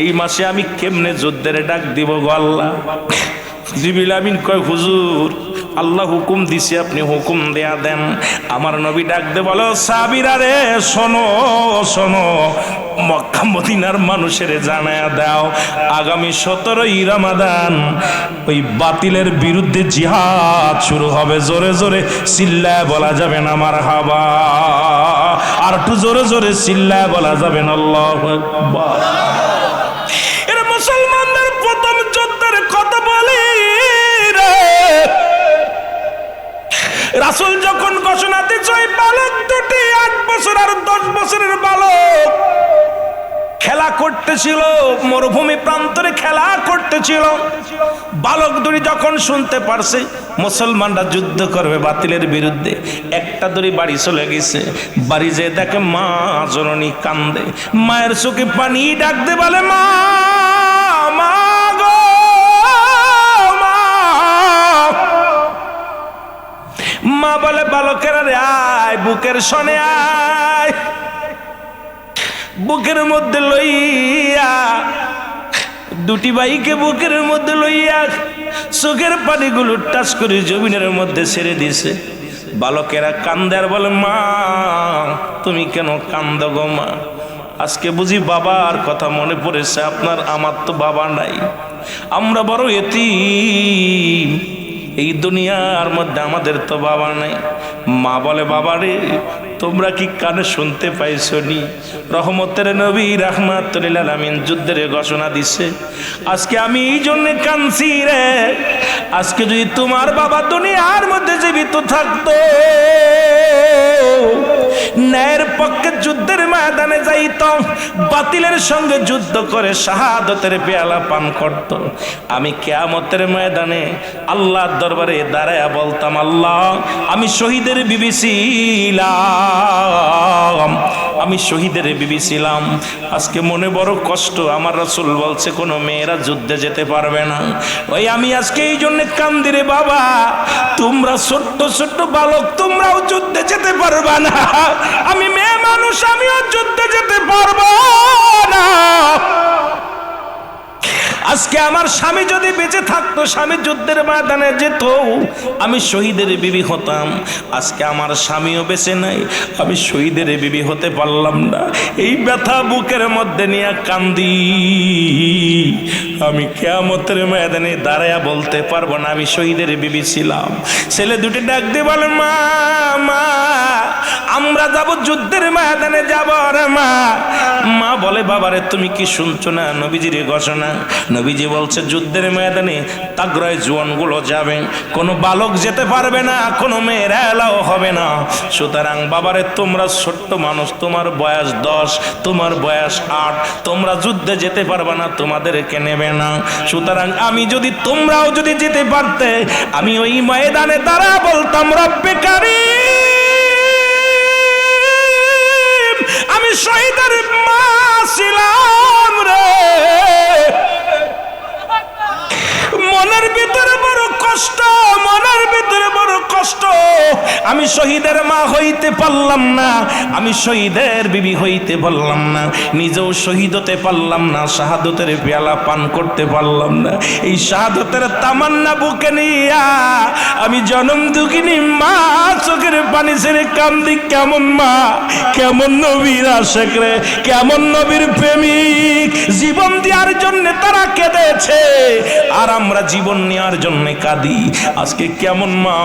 এই মাসে আমি কেমনে যুদ্ধের ডাক দিব গো আল্লাহ? জিবরিল আমিন কয়, হুজুর আল্লাহ হুকুম দিছে, আপনি হুকুম দেয়া দেন। আমার নবী ডাকতে বলো, সাহাবীরা রে শোনো শোনো, মক্কা মদিনার মানুষের জানায়া দাও, আগামী 17ই রমাদান ওই বাতিলের বিরুদ্ধে জিহাদ শুরু হবে। জোরে জোরে চিল্লায় বলা যাবে না মারহাবা, আর একটু জোরে জোরে চিল্লায় বলা যাবে না আল্লাহু আকবার। এর মুসলমানদের প্রথম যুদ্ধের কথা বলি রে, রাসূল যখন ঘোষণা দিয়েছে ওই বালক দুটি 8 বছর আর 10 বছরের বালক খেলা করতেছিল, মরুভূমি প্রান্তরে খেলা করতেছিল। বালক দুটি যখন শুনতে পারছে মুসলমানরা যুদ্ধ করবে বাতিলের বিরুদ্ধে, একটা দড়ি বাড়ি চলে গেছে। বাড়ি যেয়ে দেখে মা জননী কান্দে, মায়ের চোখে পানি, ডাকতে বলে মা, মা গো মা। মা বলে বালকেরা রে আয়, বুকের সনে আয়। বুকের মধ্যে লইয়া দুটি ভাইকে বুকের মধ্যে লইয়া চোখের পানিগুলো টাচ করে জমিনের মধ্যে ছেড়ে দিছে। বালকেরা কান্দে আর বলে মা তুমি কেন কান্দ গো মা? আজকে বুঝি বাবার কথা মনে পড়েছে, আপনার আমার তো বাবা নাই, আমরা বড় এতিম, এই দুনিয়ার মধ্যে আমাদের তো বাবা নাই। মা বলে বাবা রে তোমরা কি কানে শুনতে পাইছো নি? রহমতের নবী রাহমাতুল লিল আলামিন যুদ্ধের ঘোষণা দিছে। আজকে আমি এই জন্য কাঁদছি রে, আজকে যদি তোমার বাবা দুনিয়ার মধ্যে জীবিত থাকতো, ন্যায়ের পক্ষে যুদ্ধের ময়দানে যাইত, বাতিলের সঙ্গে যুদ্ধ করে শাহাদতের পেয়ালা পান করত, আমি কিয়ামতের ময়দানে আল্লাহর দরবারে দাঁড়ায়া বলতাম আল্লাহ আমি শহীদের বিবি ছিলাম, আমি শহীদের বিবি ছিলাম। আজকে মনে বড় কষ্ট, আমার রাসূল বলছে কোনো মেয়েরা যুদ্ধে যেতে পারবে না। ওই আমি আজকে এই জন্য কান্দি রে বাবা, তোমরা ছোট্ট ছোট্ট বালক তোমরাও যুদ্ধে যেতে পারবা না, আমি মেয়ে মানুষ আমিও যুদ্ধে যেতে পারবো না। আজকে আমার স্বামী যদি বেঁচে থাকতো, স্বামী যুদ্ধের ময়দানে যেত, আমি শহীদের বিবি হতাম। আজকে আমার স্বামীও বেঁচে নাই, আমি শহীদের বিবি হতে পারলাম না। এই ব্যথা বুকের মধ্যে নিয়ে কান্দি, আমি কিয়ামতের ময়দানে দাঁড়ায়া বলতে পারবো না আমি শহীদের বিবি ছিলাম। ছেলে দুটি ডাক দিয়ে বলে মা, মা আমরা যাব যুদ্ধের ময়দানে যাব রে মা। মা বলে বাবারে তুমি কি শুনছো না নবীজির ঘোষণা? নবীজি বলছে যুদ্ধের ময়দানে তাগড়ায় জওয়ানগুলো যাবে, কোনো বালক যেতে পারবে না, কোনো মেয়েরা এলাও হবে না। সুতরাং বাবারে তোমরা ছোট্ট মানুষ, তোমার বয়স 10, তোমার বয়স 8, তোমরা যুদ্ধে যেতে পারবে না, তোমাদেরকে নেবে না। সুতরাং আমি যদি তোমরাও যদি যেতে পারতে, আমি ওই ময়দানে দাঁড়া বলতাম রব্বে কারীম আমি শহীদের মা ছিলাম রে। মনের ভিতরে বড় কষ্ট, মনের ভিতরে বড় কষ্ট, আমি শহীদের মা হইতে পারলাম না, আমি শহীদের বিবি হইতে পারলাম না, নিজেও শহীদ হতে পারলাম না, শাহাদতের পেয়ালা পান করতে পারলাম না। এই শাহাদতের তামান্না বুকে নিয়া আমি জনম দুঃখিনী মা চোখের পানি ছেড়ে কান্দি। কেমন মা, কেমন নবীর আশিক রে, কেমন নবীর প্রেমিক, জীবন দেওয়ার জন্য তারা কেঁদেছে আর আমরা জীবন নেওয়ার জন্য কাঁদি। আজকে কেমন মা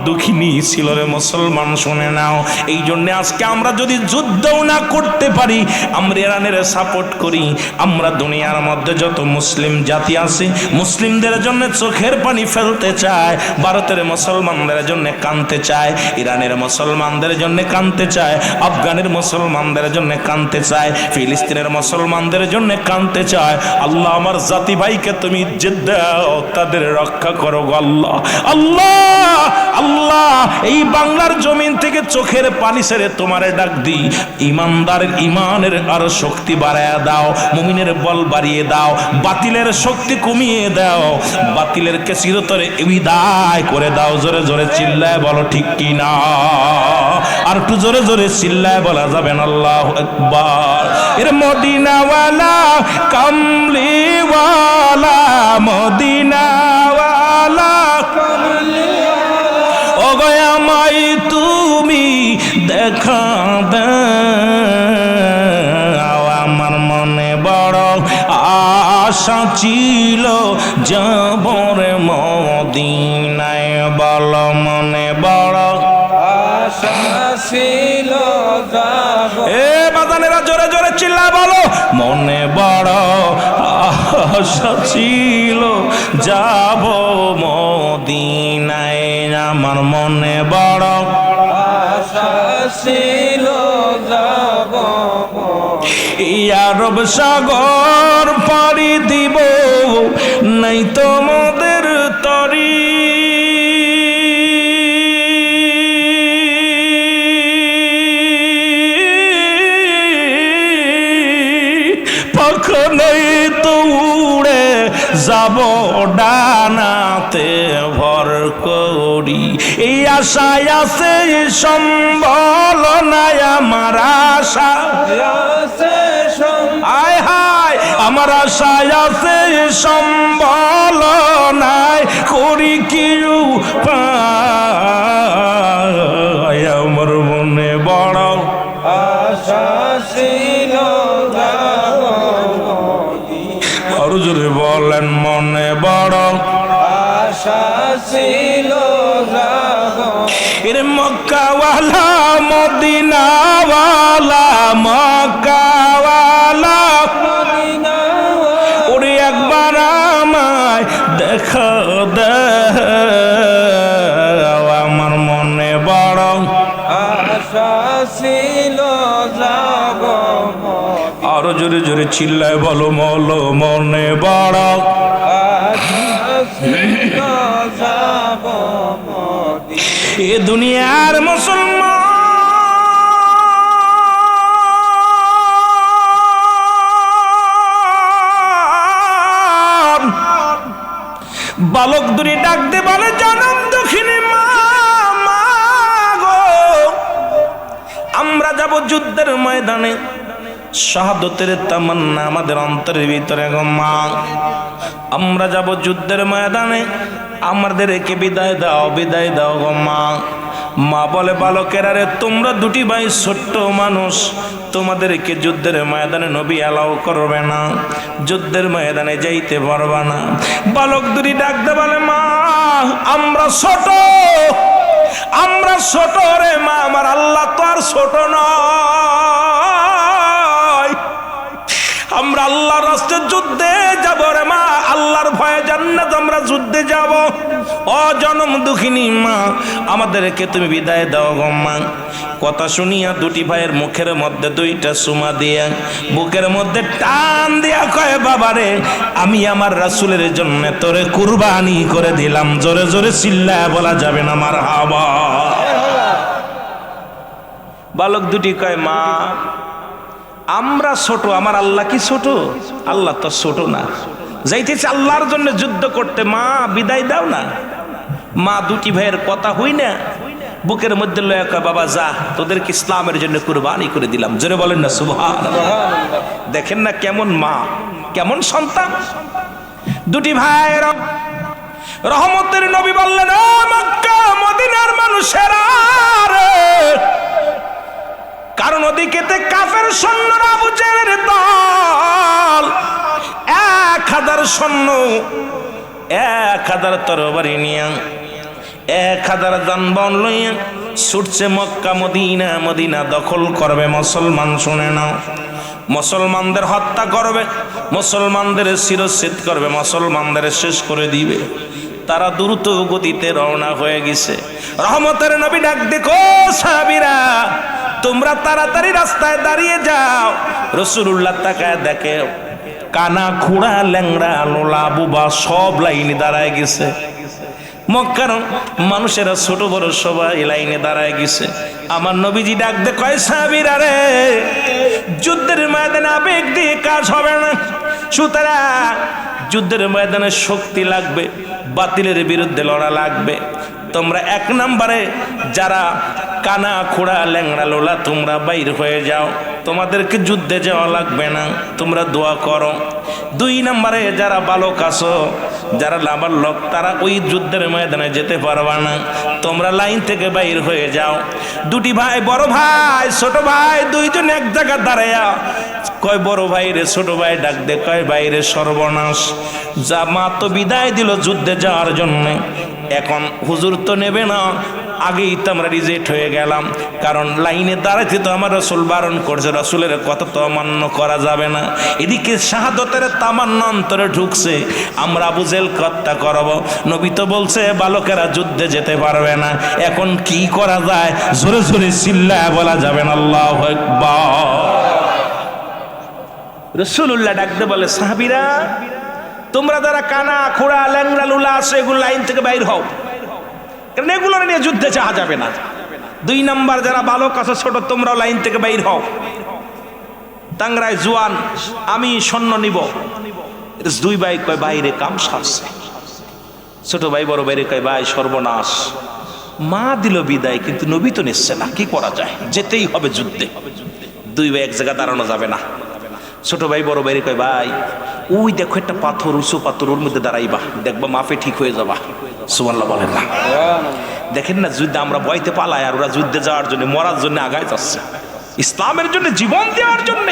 দুঃখিনী ছিল রে মুসলমান, শুনে নাও। এই জন্য আজকে আমরা যদি যুদ্ধও না করতে পারি, আমরা ইরানের সাপোর্ট করি। আমরা দুনিয়ার মধ্যে যত মুসলিম জাতি আছে, মুসলিমদের জন্য চোখের পানি ফেলতে চায়, ভারতের মুসলমানদের জন্য কাঁদতে চায়, ইরানের মুসলমানদের জন্য কাঁদতে চায়, আফগানের মুসলমানদের জন্য কাঁদতে চায়, ফিলিস্তিনের মুসলমানদের জন্য কাঁদতে চায়। আল্লাহ আমার জাতি ভাইকে তুমি ইজ্জত দাও, তাদের রক্ষা করো গো আল্লাহ। আল্লাহ আল্লাহ এই বাংলার জমিন থেকে চোখের পানি ছেড়ে তোমারে ডাক দিই, ইমানদারের ইমানের আরো শক্তি বাড়ায় দাও, মুমিনের বল বাড়িয়ে দাও, বাতিলের শক্তি কমিয়ে দাও, বাতিলের কে চিরতরে বিদায় করে দাও। জোরে জোরে চিল্লায় বলো ঠিক কি না? আর একটু জোরে জোরে চিল্লায় বলা যাবে না আল্লাহু আকবার। এর মদিনাওয়ালা কামলিওয়ালা, মদিনাওয়ালা কামলিওয়ালা, দেখা দাও। আমার মনে বড় আশা ছিল যাবরে মদিনায়, বল মনে বড় আশা ছিল যাব এ বাজানেরা জোরে জোরে চিল্লা বলো, মনে বড় আশা ছিল যাব মদিনায়, আমার মনে বড় আশা ছিল যাব আরব সাগর পাড়ি দিব নাই তোমাদের তরি, পাখা নাই তো উড়ে যাব ডানাতে ভর করি, এই আশায় আছে সম্বল নাই আমার আশা, আয় হায় আমার আশায় আছে সম্বল নাই, করি কি উপায়, আমার মনে বড় আশা ছিল যাব আরো জোরে বলেন, মনে বড় আশা ছিল যাব এর মক্কাওয়ালা মদিনাওয়ালা, মক্কাওয়ালা মদিনা ওরে একবার আমায় দেখা দাও, আমার মনে বড় আশা ছিল যাব আরো জোরে জোরে চিল্লায় বলো, মলো মনে বড় আশা ছিল যাব এ দুনিয়ার মুসলমান বালক দুরি ডাক দে বলে, জনম দক্ষিণী মা, মা গো আমরা যাব যুদ্ধের ময়দানে, শাহাদতের তামান্না আমাদের অন্তরের ভিতরে গো মা, আমরা যাব যুদ্ধের ময়দানে, আমাদেরকে বিদায় দাও, বিদায় দাও গো মা। মা বলে, বালকেরা রে তোমরা দুটি ভাই ছোট্ট মানুষ, তোমাদেরকে যুদ্ধের ময়দানে নবী অ্যালাউ করবে না, যুদ্ধের ময়দানে যাইতে পারবা না। বালক দুটি ডাকতে বলে, মা আমরা ছোট, আমরা ছোট রে মা, আমার আল্লাহ তো আর ছোট নয়, আমরা আল্লাহর রাস্তায় যুদ্ধে যাব রে মা, আল্লাহর ভয়ে জান্নাত আমরা যুদ্ধে যাব। ও জনম দুঃখিনী মা, আমাদেরকে তুমি বিদায় দাও গো মা। কথা শুনিয়া দুটি ভাইয়ের মুখের মধ্যে দুইটা চুমা দিয়া বুকের মধ্যে টান দিয়া কয়, বাবারে আমি আমার রাসূলের জন্য তোরে কুরবানি করে দিলাম। জোরে জোরে চিল্লায় বলা যাবে না মারহাবা। বালক দুটি কয়, মা আমরা ছোট, আমার আল্লাহ কি ছোট? আল্লাহ তো ছোট না, যাইতেছে আল্লাহর জন্য যুদ্ধ করতে, মা বিদায় দাও না। মা দুটি ভাইয়ের কথা হই না বুকের মধ্যে লয়া কয়, বাবা যা, তোদেরকে ইসলামের জন্য কুরবানি করে দিলাম। জোরে বলেন না সুবহানাল্লাহ। দেখেন না কেমন মা, কেমন সন্তান। দুটি ভাইয়ের রহমতের নবী বললেন, ও মক্কা মদিনার মানুষেরা রে, কারণ ওদিকেতে কাফের সৈন্যরা, আবু জেহেলের দল 1000 সৈন্য, 1000 তরবারি নিয়ে, 1000 যানবাহন লইয়া ছুটছে মক্কা মদিনা। মদিনা দখল করবে মুসলমান, শুনে নাও, মুসলমানদের হত্যা করবে, মুসলমানদের শিরচ্ছেদ করবে, মুসলমানদের শেষ করে দিবে। তারা দ্রুত গতিতে রওনা হয়ে গেছে। রহমতের নবী ডাক দেখো, সাহাবীরা তোমরা তাড়াতাড়ি রাস্তায় দাঁড়িয়ে যাও। রাসূলুল্লাহ তাকায় দেখে কানা খুঁড়া ল্যাংড়া লোলা বুবা সব লাইনে দাঁড়ায় গেছে। মক্কার মানুষেরা ছোট বড় সবাই লাইনে দাঁড়ায় গেছে। আমার নবীজি ডাক দে কয়, সাহাবীরা রে, যুদ্ধের ময়দানে আবেগ দিয়ে কাজ হবে না, সুতরাং যুদ্ধের ময়দানে শক্তি লাগবে, বাতিলের বিরুদ্ধে লড়া লাগবে। তোমরা 1 নম্বরে যারা কানা খোড়া ল্যাংড়া লোলা তোমরা বাইর হয়ে যাও, তোমাদেরকে যুদ্ধে যাওয়া লাগবে না, তোমরা দোয়া করো। 2 নম্বরে যারা বালক আছো, যারা আমার লোক তারা ওই যুদ্ধের ময়দানে যেতে পারবা না, তোমরা লাইন থেকে বাইর হয়ে যাও। দুটি ভাই, বড় ভাই ছোট ভাই দুইজন এক জায়গা দাঁড়ায়া কয় বড় ভাই রে ছোট ভাই ডাক দে, কয় বাইরে সর্বনাশ, যা মা তো বিদায় দিল যুদ্ধে যাওয়ার জন্য, এখন হুজুর তো নেবে না, আগেই তো আমরা রিজেক্ট হয়ে গেলাম, কারণ লাইনে দাঁড়াইতে তো আমার রসুল বারণ করছে, রসুলের কথা তো অমান্য করা যাবে না। এদিকে শাহাদতের তামান্না অন্তরে ঢুকছে, আমরা আবু জেহেলকে হত্যা করব, নবী তো বলছে বালকেরা যুদ্ধে যেতে পারবে না, এখন কি করা যায়? জোরে জোরে চিল্লায় বলা যাবে না আল্লাহু আকবার। রাসূলুল্লাহ ডাকতে বলে, সাহাবীরা তোমরা যারা কানা খোড়া ল্যাংড়া লুলা আছে এগুলো লাইন থেকে বাইর হও, কারণ এগুলো নিয়ে যুদ্ধে যাওয়া যাবে না। 2 নাম্বার যারা বালক আছে ছোট, তোমরাও লাইন থেকে বাইর হও। টাংরায় জোয়ান, আমি সৈন্য নিব। 2 ভাই কয় বাইরে কাম সারছে। ছোট ভাই বড় ভাইরে কয় ভাই সর্বনাশ, মা দিল বিদায় কিন্তু নবী তো নিচ্ছে না, কি করা যায়? যেতেই হবে যুদ্ধে। 2 ভাই এক জায়গা দাঁড়ানো যাবে না। ছোট ভাই বড় ভাইরে কয় ভাই ওই দেখো একটা পাথর, উঁচু পাথর, ওর মধ্যে দাঁড়াইবা, দেখবা মাফে ঠিক হয়ে যাবা। সুবহানাল্লাহ বলেন না? দেখেন না যুদ্ধে আমরা ভয়তে পালাই, আর ওরা যুদ্ধে যাওয়ার জন্য, মরার জন্য আগায় যাচ্ছে, ইসলামের জন্য জীবন দেওয়ার জন্য।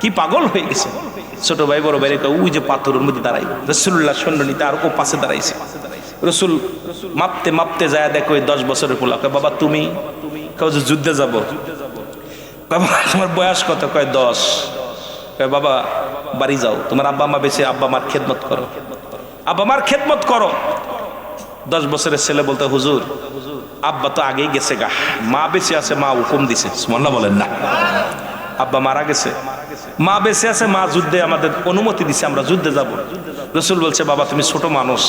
কি পাগল হয়ে গেছে। ছোট ভাই বড় ভাইরে কয় ওই যে পাথরের মধ্যে দাঁড়াই। রাসূলুল্লাহ সৈন্য নিতে আর ও পাশে দাঁড়াইছে। রসুল মাপতে মাপতে যায় দেখো 10 বছরের পোলা। কয় বাবা তুমি? কয় যে যুদ্ধে যাব। বাবা তোমার বয়স কত? কয় 10। কয় বাবা বাড়ি যাও, তোমার আব্বা মা বেঁচে, আব্বা মার খেদমত করো, আব্বা মার খেদমত করো। 10 বছরের ছেলে বলতে, হুজুর আব্বা তো আগেই গেছে গা, মা বেঁচে আছে, মা হুকুম দিছে। সুবহানাল্লাহ বলেন না? আব্বা মারা গেছে, মা বেঁচে আছে, মা যুদ্ধে আমাদের অনুমতি দিছে, আমরা যুদ্ধে যাব। রসুল বলছে বাবা তুমি ছোট মানুষ,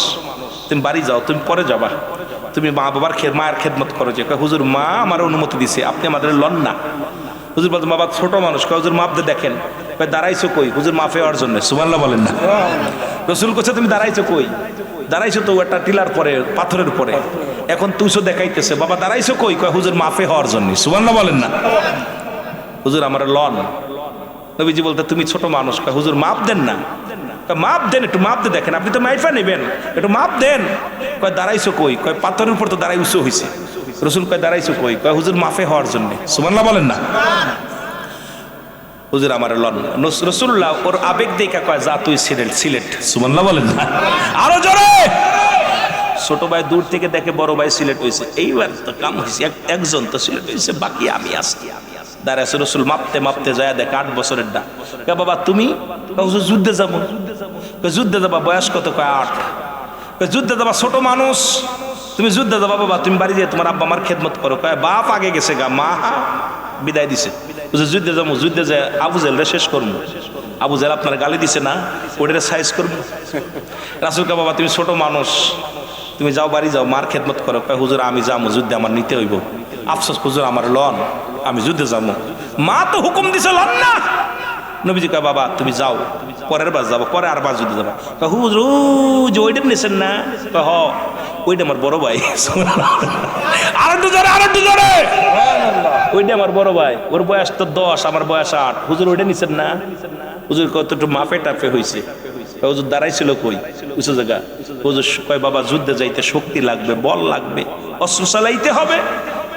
তুমি বাড়ি যাও, তুমি পরে যাবা, তুমি মা বাবার মায়ের খেদমত করো। যে হুজুর মা আমার অনুমতি দিছে, আপনি আমাদের লন না। হুজুর বলছে বাবা ছোট মানুষ। কয় হুজুর মাপতে দেখেন। কয় দাঁড়াইছো কই? হুজুর মাফে হওয়ার জন্য। সুবহানাল্লাহ বলেন না? রসুল কোথায় তুমি দাঁড়াইছো কই? দাঁড়াইছো তো একটা টিলার পরে, পাথরের পরে, এখন তুইছো দেখাইতেছে। বাবা দাঁড়াইছো কই? কয় হুজুর মাফে হওয়ার জন্য। সুবহানাল্লাহ বলেন না? হুজুর আমার লন। নবীজি বলতে তুমি ছোট মানুষ। কয় হুজুর মাপ দেন না। মাপ দেন, একটু মাপ দিয়ে দেখেন, আপনি তো মাইফা নেবেন, একটু মাপ দেন। কয় দাঁড়াইছো কই? কয় পাথরের উপর তো দাঁড়াই উঁচু হয়েছে। রসুল কয় দাঁড়াইছো কই? কয় হুজুর মাফে হওয়ার জন্য। সুবহানাল্লাহ বলেন না? হুজুর আমার লন। রাসূলুল্লাহ ওর আবেগ দেখা কয় যা তুই সিলেট। সুবহানাল্লাহ বলেন না? আরো জোরে। ছোট ভাই দূর থেকে দেখে বড় ভাই সিলেট হয়েছে, এইবার তো কাম হয়েছে, একজন তো সিলেট হয়েছে, বাকি আমি আসছি। দাঁড়াইছে রসুল মাপতে মাপতে যায় দেখ 8 বছরের ডা। বাবা তুমি? হুজুর যুদ্ধে যাবো। যুদ্ধে যাবা, বয়স কত? কয় 8। যুদ্ধে যাবা, ছোট মানুষ, তুমি যুদ্ধে যাবা। বাবা তুমি বাড়ি দিয়ে তোমার আব্বা আমার খেদমত করো। কয় বাপ আগে গেছে গা, মা বিদায় দিছে। যুদ্ধে যাবো, যুদ্ধে যায় আবু জেহেল শেষ করবো। আবু জেহেল আপনার গালি দিছে না, ওটা সাইজ করবো। রাসূল কয় বাবা তুমি ছোট মানুষ, তুমি যাও বাড়ি যাও, মার খেদমত করো। কয় হুজুর আমি যাবো, যুদ্ধে আমার নিতে হইব। আফসোস হুজুর আমার লন, আমি যুদ্ধে যাবো। মা তো হুকুম দিছে লন না। নবীজি কয় বাবা তুমি যাও, পরের বার যাবো, পরে আর বার যুদ্ধে যাবো। হুজুর যে ওইটা নিছেন না? হ ওইটা আমার বড় ভাই। আর একটু জোরে, আর একটু জোরে। ওইটা আমার বড় ভাই, ওর বয়স তো 10, আমার বয়স 8। হুজুর ওইটা নিছেন না? হুজুর কত একটু মাফে টাফে হয়েছে। হুজুর দাঁড়াইছিল কই? উঁচু জায়গা। হুজুর কয় বাবা যুদ্ধে যাইতে শক্তি লাগবে, বল লাগবে, অস্ত্র চালাইতে হবে,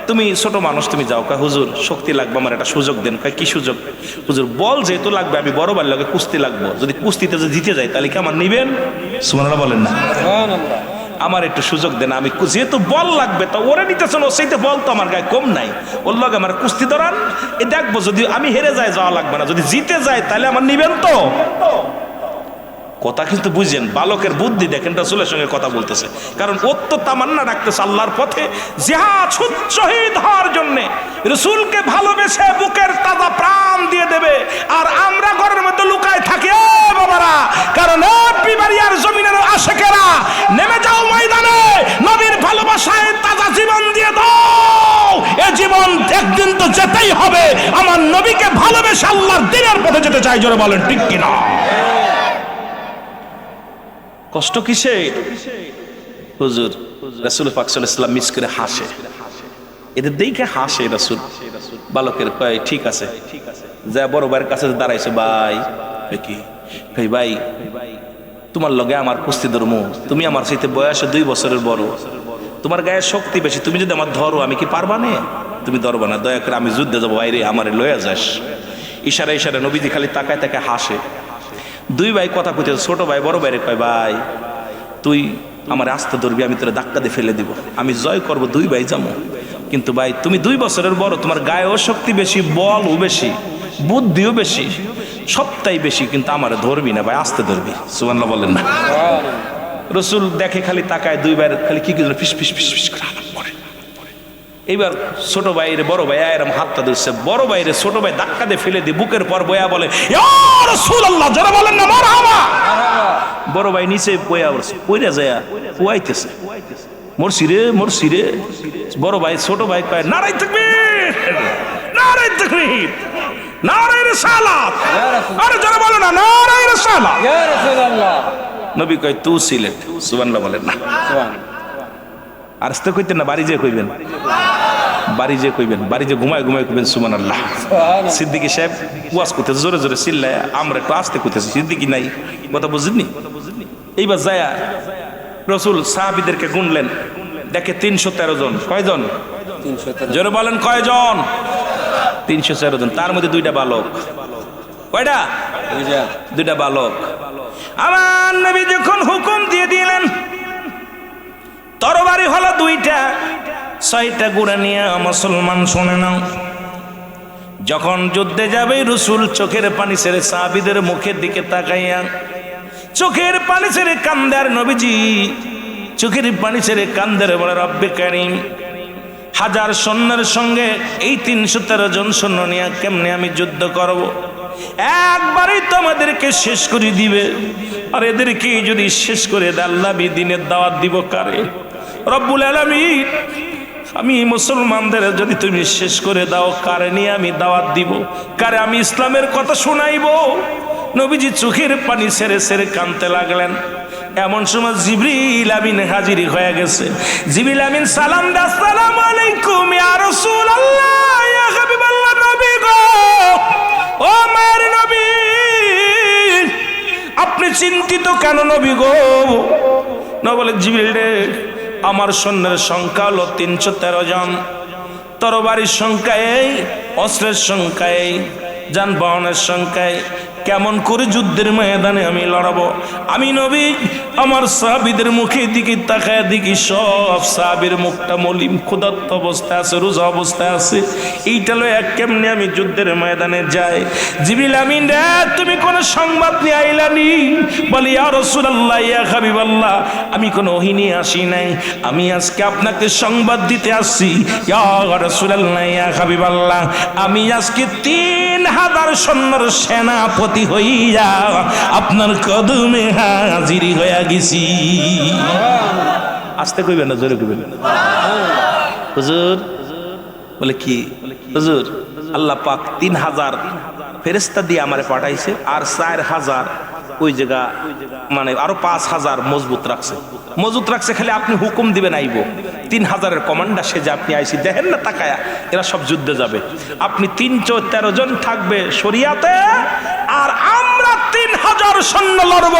তুমি ছোট মানুষ তুমি যাও। কয় হুজুর শক্তি লাগবে, আমার একটা সুযোগ দেন। কয় কি সুযোগ? হুজুর বল যেহেতু লাগবে, আমি বড় ভাইয়ের লগে কুস্তি লাগবো, যদি কুস্তিতে যদি জিতে যাই তাহলে কি আমার নিবেন? সুবহানাল্লাহ বলেন না? আমার একটু সুযোগ দেন, আমি যেহেতু বল লাগবে, তা ওরে নিতেছেন, ও সেইতে বল তো আমার গায়ে কম নাই, ওর লগে আমার কুস্তি ধরান, এ দেখবো যদি আমি হেরে যাই যাওয়া লাগবে না, যদি জিতে যায় তাহলে আমার নিবেন তো? কথা কিন্তু বুঝেন, বালকের বুদ্ধি দেখেন, রাসূলের সঙ্গে কথা বলতেছে, কারণ ওর তো তামান্না রাখতেছে আল্লাহর পথে জিহাদ শহীদ হওয়ার জন্য, রাসূলকে ভালোবেসে বুকের তাজা প্রাণ দিয়ে দেবে। আর আমরা ঘরের মধ্যে লুকায় থাকি বাবারা, কারণ বিবারিয়ার জমিনের আশিকেরা নেমে যাও ময়দানে, নবীর ভালোবাসায় তাজা জীবন দিয়ে দাও। এই জীবন একদিন তো যেতেই হবে, আমার নবীকে ভালোবেসে আল্লাহর দ্বীনের পথে যেতে চাই। জোরে বলেন ঠিক কিনা? কষ্ট কিসে? হুজুর রাসূল পাক সাল্লাল্লাহু আলাইহি ওয়াসাল্লাম মিস করে হাসে, এদের দেখে হাসে রাসূল। বালকের কয় ঠিক আছে, যা বড় ভাইয়ের কাছে দাঁড়াইছে, ভাই কি ভাই তোমার লগে আমার কুস্তি ধর্ম, তুমি আমার সাথে বয়সে 2 বছরের বড়, তোমার গায়ে শক্তি বেশি, তুমি যদি আমার ধরো আমি কি পারবা না? তুমি ধরবা না, দয়া করে আমি যুদ্ধে যাবো, বাইরে আমারে লয়ে যাস। ইশারা ইশারা নবীজি খালি তাকায় তাকায় হাসে। 2 ভাই কথা কইতে, ছোট ভাই বড় ভাইরে কয়, ভাই তুই আমার আস্তে ধরবি, আমি তোরা ধাক্কা দিয়ে ফেলে দিব, আমি জয় করব, 2 ভাই যাবো। কিন্তু ভাই তুমি 2 বছরের বড়, তোমার গায়েও শক্তি বেশি, বলও বেশি, বুদ্ধিও বেশি, সবটাই বেশি, কিন্তু আমার ধরবি না ভাই, আস্তে ধরবি। সুবহানাল্লাহ বলেন না? রসুল দেখে খালি তাকায়, 2 ভাইয়ের খালি কি ফিস ফিস ফিস ফিস করে আলাপ করে। এইবার ছোট ভাইরে বড় ভাই এরম হাতটা ধরছে, বড় ভাইরে ছোট ভাই ধাক্কা দিয়ে ফেলে দিয়ে বুকের পর বয়া বলে, ইয়া রাসূলুল্লাহ, যারা বলেন না মারহাবা। বড় ভাই নিচে বয়া বলছে, পইরা যায় কুয়াইতেছে, মরছি রে। বড় ভাই ছোট ভাই কয়, নারায়ে তাকবীর, নারায়ে তাকবীর, নারায়ে রিসালাত, আরে যারা বলে না নারায়ে রিসালাত। ইয়া রাসূলুল্লাহ। নবী কয়, তুই সিলেট। সুবহানাল্লাহ বলেন না? আর আস্তে কইতেন না, বাড়ি যে কইবেন, বাড়ি যে কইবেন, বাড়ি যে ঘুমায় ঘুমায় কইবেন সুবহানাল্লাহ। সিদ্দিকী সাহেব ওয়াজ করতে জোরে জোরে চিল্লায়, আমরা একটু আস্তে কইতেছি, সিদ্দিকী নাই, কথা বুঝিনি। এইবার যায়া রসুল সাহাবীদেরকে গুনলেন, দেখে 313 জন। কয়জন? 313। জোরে বলেন কয়জন? 313 জন। তার মধ্যে 2টা বালক। কয়টা? 2টা বালক। আমার নবী যখন হুকুম দিয়ে দিলেন, তরবারি হলো 2টা, 6টা ঘোড়া নিয়ে মুসলমান শুনে নাও। যখন যুদ্ধে যাবে রসুল চোখের পানি ছেড়ে সাহাবীদের মুখের দিকে তাকাইয়া চোখের পানি ছেড়ে কান্দে, আর নবীজি চোখের পানি ছেড়ে কান্দে, বলে রব্বে কারীম, 1000 সৈন্যের সঙ্গে এই 313 জন সৈন্য নিয়ে কেমনে আমি যুদ্ধ করব? একবারই তো আমাদেরকে শেষ করে দিবে, আর এদেরকে যদি শেষ করে দেয় আল্লাহ দিনের দাওয়াত দিব কারে? রব্বুল আলামিন, আমি মুসলমানদের যদি তুমি শেষ করে দাও, কারে নিয়ে আমি দাওয়াত দিব, কারে আমি ইসলামের কথা শোনাইবো? নবীজি চোখের পানি ছেড়ে ছেড়ে কাঁদতে লাগলেন। এমন সময় জিবরিল আমিন হাজির হয়ে গেছে। জিবরিল আমিন সালাম দে, আসসালামু আলাইকুম ইয়া রাসূলুল্লাহ, ইয়া হাবিবাল্লাহ, নবী গো, ও মায়ের নবী, আপনি চিন্তিত কেন নবী গো? না বলে, জিবরিল রে, আমার সৈন্যের সংখ্যা হলো 313 জন, তরবারির সংখ্যায়, অস্ত্রের সংখ্যায়, যানবাহনের সংখ্যায়, কেমন করে যুদ্ধের ময়দানে আমি লড়াবো? আমি নবী আমার সাহাবীদের মুখে দিকে তাকায় দেখি সব সাহাবীর মুখটা মলিন, ক্ষুধার্ত অবস্থায় আছে, রোজা অবস্থায় আছে। এইটা লয় কেমনে আমি যুদ্ধের ময়দানে যাই? জিবরিল আমিন রে, তুমি কোন সংবাদ নিয়ে আইলানি? বলি, ইয়া রাসূলুল্লাহ, ইয়া হাবিবাল্লাহ, আমি কোন ওহী নিয়ে আসি নাই, আমি আজকে আপনাকে সংবাদ দিতে আসছি। ইয়া রাসূলুল্লাহ, ইয়া হাবিবাল্লাহ, আমি আজকে 3000 সৈন্যের সেনাপতি হইয়া আপনার কদমে হাজির হইয়া গেছি। আস্তে কইবেন না, জোরে কইবেন। হুজুর বলে, কি হুজুর? আল্লাহ পাক 3000 ফেরেশতা দিয়ে আমারে পাঠাইছে, আর 4000 ওই জায়গা, মানে আরো 5000 মজবুত রাখছে, খালি আপনি হুকুম দিবেন আইব। 3000-এর কমান্ডার সেজে আপনি আইসি, দেখেন না তাকায়া, এরা সব যুদ্ধে যাবে, আপনি 313 জন থাকবে শরিয়াতে, আর আমরা 3000 সৈন্য লড়ব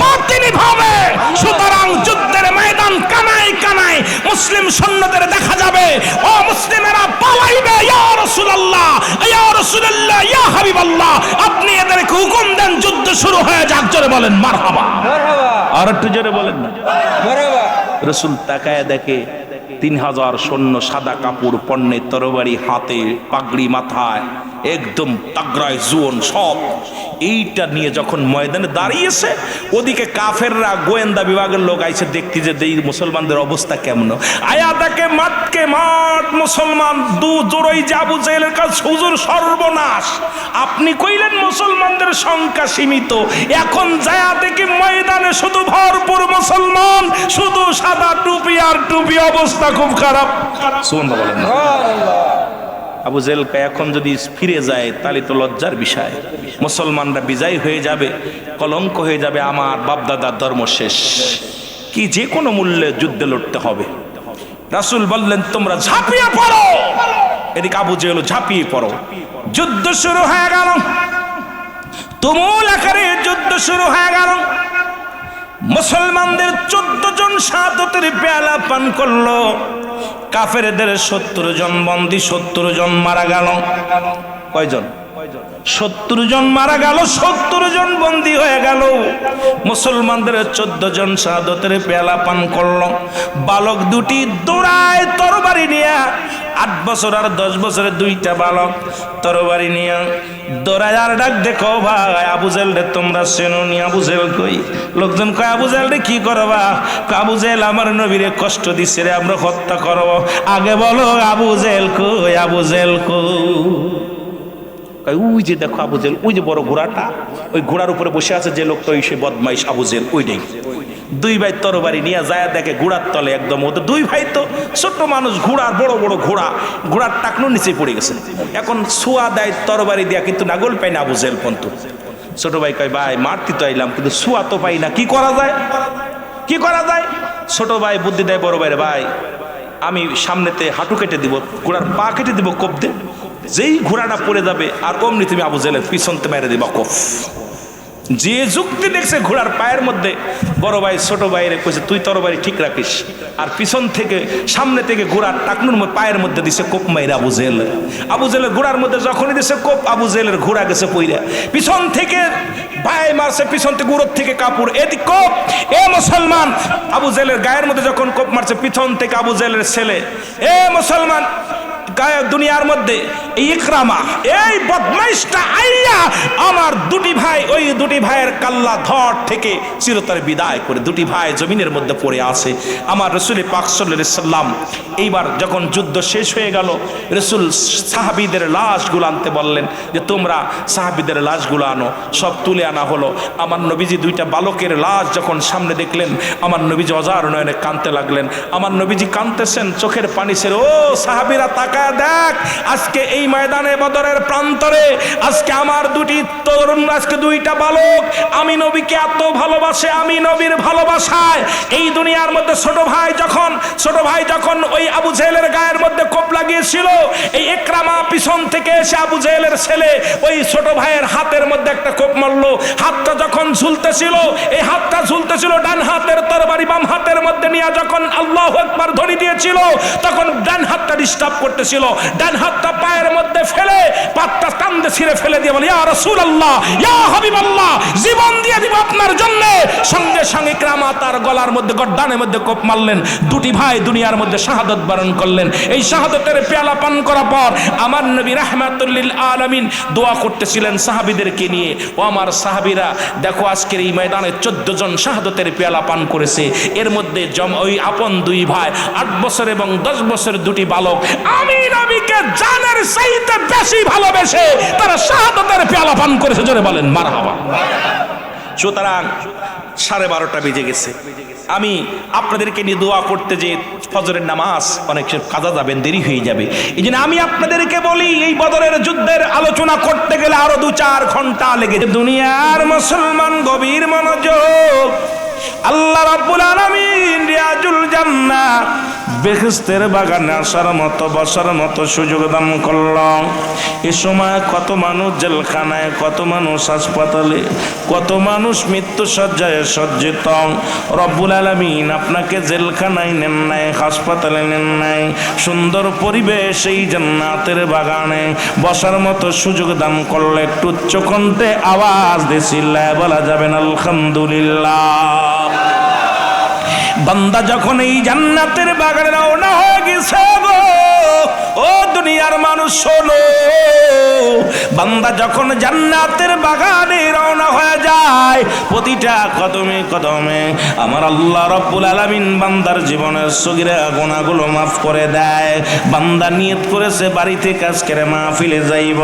বাতিনি ভাবে। সুতরাং যুদ্ধের ময়দান কানায় কানায় মুসলিম সৈন্যদের দেখা যাবে, ও মুসলিমেরা পালাইবে। ইয়া রাসূলুল্লাহ, ইয়া রাসূলুল্লাহ, ইয়া হাবিবাল্লাহ, আপনি এদেরকে হুকুম দেন, যুদ্ধ শুরু হয়ে যাক। জোরে বলেন মারহাবা, মারহাবা, আর একটু জোরে বলেন না মারহাবা। রসুল তাকায় দেখে 3000 সৈন্য, সাদা কাপড় পণ্যে, তরবারি হাতে, পাগড়ি মাথায়, একদম তাগড়ায় জোন সব। এইটা নিয়ে যখন ময়দানে দাঁড়িয়েছে, ওদিকে কাফেররা, গোয়েন্দা বিভাগের লোক আইছে দেখতে, যে এই মুসলমানদের অবস্থা কেমন। আয়া দেখে মাঠকে মাঠ, মুসলমান দু জোড়ই আবু জেহেলের কাছে, হুজুর সর্বনাশ, আপনি কইলেন মুসলমানদের সংখ্যা সীমিত, এখন যায়া দেখি ময়দানে শুধু ভরপুর মুসলমান, শুধু সাদা টুপি আর টুপি, অবস্থা খুব খারাপ। সুবহানাল্লাহ বলেন না? আবু জেহেল এখন যদি ফিরে যায় তাহলে তো লজ্জার বিষয়, মুসলমানরা বিজয় হয়ে যাবে, কলঙ্ক হয়ে যাবে, আমার বাপদাদার ধর্ম শেষ। কি যে কোনো মূল্যে যুদ্ধে লড়তে হবে। রাসূল বললেন, তোমরা ঝাঁপিয়ে পড়ো। এদিকে আবু জেহেল ঝাঁপিয়ে পড়ো। যুদ্ধ শুরু হয়ে গেল, তুমুল আকারে যুদ্ধ শুরু হয়ে গেল। মুসলমানদের 14 জন শাহাদাতের পেয়ালা পান করলো, কাফেরদের 70 জন বন্দী, 70 জন মারা গেল। কয়জন? 70 জন মারা গেল, 70 জন বন্দী হয়ে গেল। মুসলমানদের 14 জন শাহাদাতের পেয়ালা পান করলো। বালক দুটি দৌড়ায় তরবারি নিয়ে, 8 বছর আর 10 বছরের দুইটা বালক তরবারি নিয়ে দৌড়ায় আর ডাক, দেখো ভাই আবু জেহেল রে তোমরা চেনো নি? আবু জেহেল কই? লোকজন কয় আবু জেহেল রে কি করবা? আবু জেহেল আমার নবীরে কষ্ট দিচ্ছে রে, আমরা হত্যা করব। আগে বলো আবু জেহেল কই? আবু জেহেল কই? ওই যে দেখো আবু জেহেল, ওই যে বড় ঘোড়াটা, ওই ঘোড়ার উপরে বসে আছে যে লোকটা, ওই সে বদমাইশ আবু জেহেল, ওইটাই। দুই ভাই তরবারি নিয়ে যায়, দেখে ঘোড়ার তলে একদম। ওদের দুই ভাই তো ছোট্ট মানুষ, ঘোড়ার বড় বড় ঘোড়া, ঘোড়ার টাকনোর নিচে পড়ে গেছে। এখন ছোঁয়া দেয় তরবারি দিয়া, কিন্তু নাগল পাই না আবু জেহেল পর্যন্ত। ছোট ভাই কয় ভাই মারতে তো আইলাম, কিন্তু ছোঁয়া তো পাই না, কি করা যায়? কি করা যায়? ছোট ভাই বুদ্ধি দেয় বড় ভাইরে, ভাই আমি সামনেতে হাঁটু কেটে দিব, ঘোড়ার পা কেটে দিব, কোপ দে, যেই ঘোড়াটা পড়ে যাবে আর অমনি তুমি আবু জেহেলের পিছনতে মেরে দিবা কোপ। যে যুক্তি দেখছে ঘোড়ার পায়ের মধ্যে, বড় ভাই ছোট ভাইরে কইছে তুই তরবারি ঠিক রাখিস, আর পিছন থেকে সামনে থেকে ঘোড়ার টাকনুর পায়ের মধ্যে দিছে কোপ মাইরা আবু জেহেল। আবু জেহেলের ঘোড়ার মধ্যে যখনই দিছে কোপ, আবু জেহেলের ঘোড়া গেছে পইরা। পিছন থেকে ভাই মারছে, পিছন থেকে উড়োর থেকে কাপড়, এদিক কোপ। এ মুসলমান, আবু জেহেলের গায়ের মধ্যে যখন কোপ মারছে, পিছন থেকে আবু জেহেলের ছেলে, এ মুসলমান দুনিয়ার মধ্যে এই ইকরামা, এই বদমাইশটা আইয়া আমার দুটি ভাই, ওই দুটি ভাইয়ের কাল্লা ধর থেকে চিরতরে বিদায় করে দুটি ভাই জমিনের মধ্যে পড়ে আছে। আমার রাসূল পাক সাল্লাল্লাহু আলাইহি সাল্লাম এইবার যখন যুদ্ধ শেষ হয়ে গেল, রাসূল সাহাবীদের লাশগুলো আনতে বললেন যে তোমরা সাহাবীদের লাশগুলো আনো। সব তুলে আনা হলো। আমার নবীজি দুইটা বালকের লাশ যখন সামনে দেখলেন, আমার নবীজি অজার নয়নে কাঁদতে লাগলেন। আমার নবীজি কাঁদতেছেন, চোখের পানি ছেড়ে। ও সাহাবীরা তাকায় দেখ, আজকে এই ময়দানে বদরের প্রান্তরে আজকে আমার দুটি তরুণ, আজকে দুইটা বালক আমি নবীকে এত ভালোবাসে, আমি নবীর ভালোবাসায় এই দুনিয়ার মধ্যে ছোট ভাই যখন ওই আবু জেহেলের গায়ের মধ্যে কোপ লাগিয়েছিল, এই ইকরামা পিছন থেকে এসে আবু জেহেলের ছেলে ওই ছোট ভাইয়ের হাতের মধ্যে একটা কোপ মারলো। হাতটা যখন ঝুলতেছিল, এই হাতটা ঝুলতেছিল, ডান হাতের তরবারি বাম হাতের মধ্যে নিয়ে যখন আল্লাহু আকবার ধ্বনি দিয়েছিল, তখন ডান হাতটা ডিস্টার্ব করতেছিল। ডান হাতটা পায়ের মধ্যে ফেলে পাতটা কান্দে ছিঁড়ে ফেলে দিয়ে বলে, ইয়া রাসূলুল্লাহ, ইয়া হাবিবাল্লাহ, জীবন দিয়ে দিব আপনার জন্য। সঙ্গে সঙ্গে ইকরামা তার গলার মধ্যে, গর্দানের মধ্যে কোপ মারলেন। দুটি ভাই দুনিয়ার মধ্যে শাহাদাত বরণ করলেন। এই শাহাদাতের পেয়ালা পান করার পর আমার নবী রাহমাতুল লিল আলামিন দোয়া করতেছিলেন সাহাবীদেরকে নিয়ে, ও আমার সাহাবীরা দেখো আজকের এই ময়দানে 14 জন শাহাদাতের পেয়ালা পান করেছে। এর মধ্যে ওই আপন দুই ভাই 8 বছর এবং 10 বছরের দুটি বালক আমি নবীকে জানের চাইতে বেশি ভালোবেসে তারা শাহাদাতের পেয়ালা পান করেছে। জোরে বলেন মারহাবা। সুতরাং 12:30 বেজে গেছে। আমি আপনাদেরকে নিয়ে দোয়া করতে যে ফজরের নামাজ অনেক কাজা যাবেন, দেরি হয়ে যাবে। এই জন্য আমি আপনাদেরকে বলি, এই বদরের যুদ্ধের আলোচনা করতে গেলে আরো 2-4 ঘন্টা লেগে। দুনিয়ার মুসলমান গভীর মনোযোগ। আল্লাহ রাব্বুল আলামিন রিয়াজুল জান্নাহ বেহেশতের বাগানে আসার মতো, বসার মতো সুযোগ দান করলাম। এ সময় কত মানুষ জেলখানায়, কত মানুষ হাসপাতালে, কত মানুষ মৃত্যু সজ্জায় সজ্জিত। রব্বুল আলামিন আপনাকে জেলখানায় নেন নাই, হাসপাতালে নেন নাই, সুন্দর পরিবেশ এই জান্নাতের বাগানে বসার মতো সুযোগ দান করলে একটু উচ্চ কণ্ঠে আওয়াজ দিছিলা বলা যাবেন আলহামদুলিল্লাহ। বান্দা যখন এই জান্নাতের বাগানে রওনা হয়ে গেছে গো, ও দুনিয়ার মানুষ শোনো, বান্দা যখন জান্নাতের বাগানে রওনা হয়ে যায়, প্রতিটা কদমে কদমে আমার আল্লাহ রাব্বুল আলামিন বান্দার জীবনের সগীরা গুনাহগুলো মাফ করে দেয়। বান্দা নিয়ত করেছে বাড়ি থেকে আজকের মাহফিলে যাইব,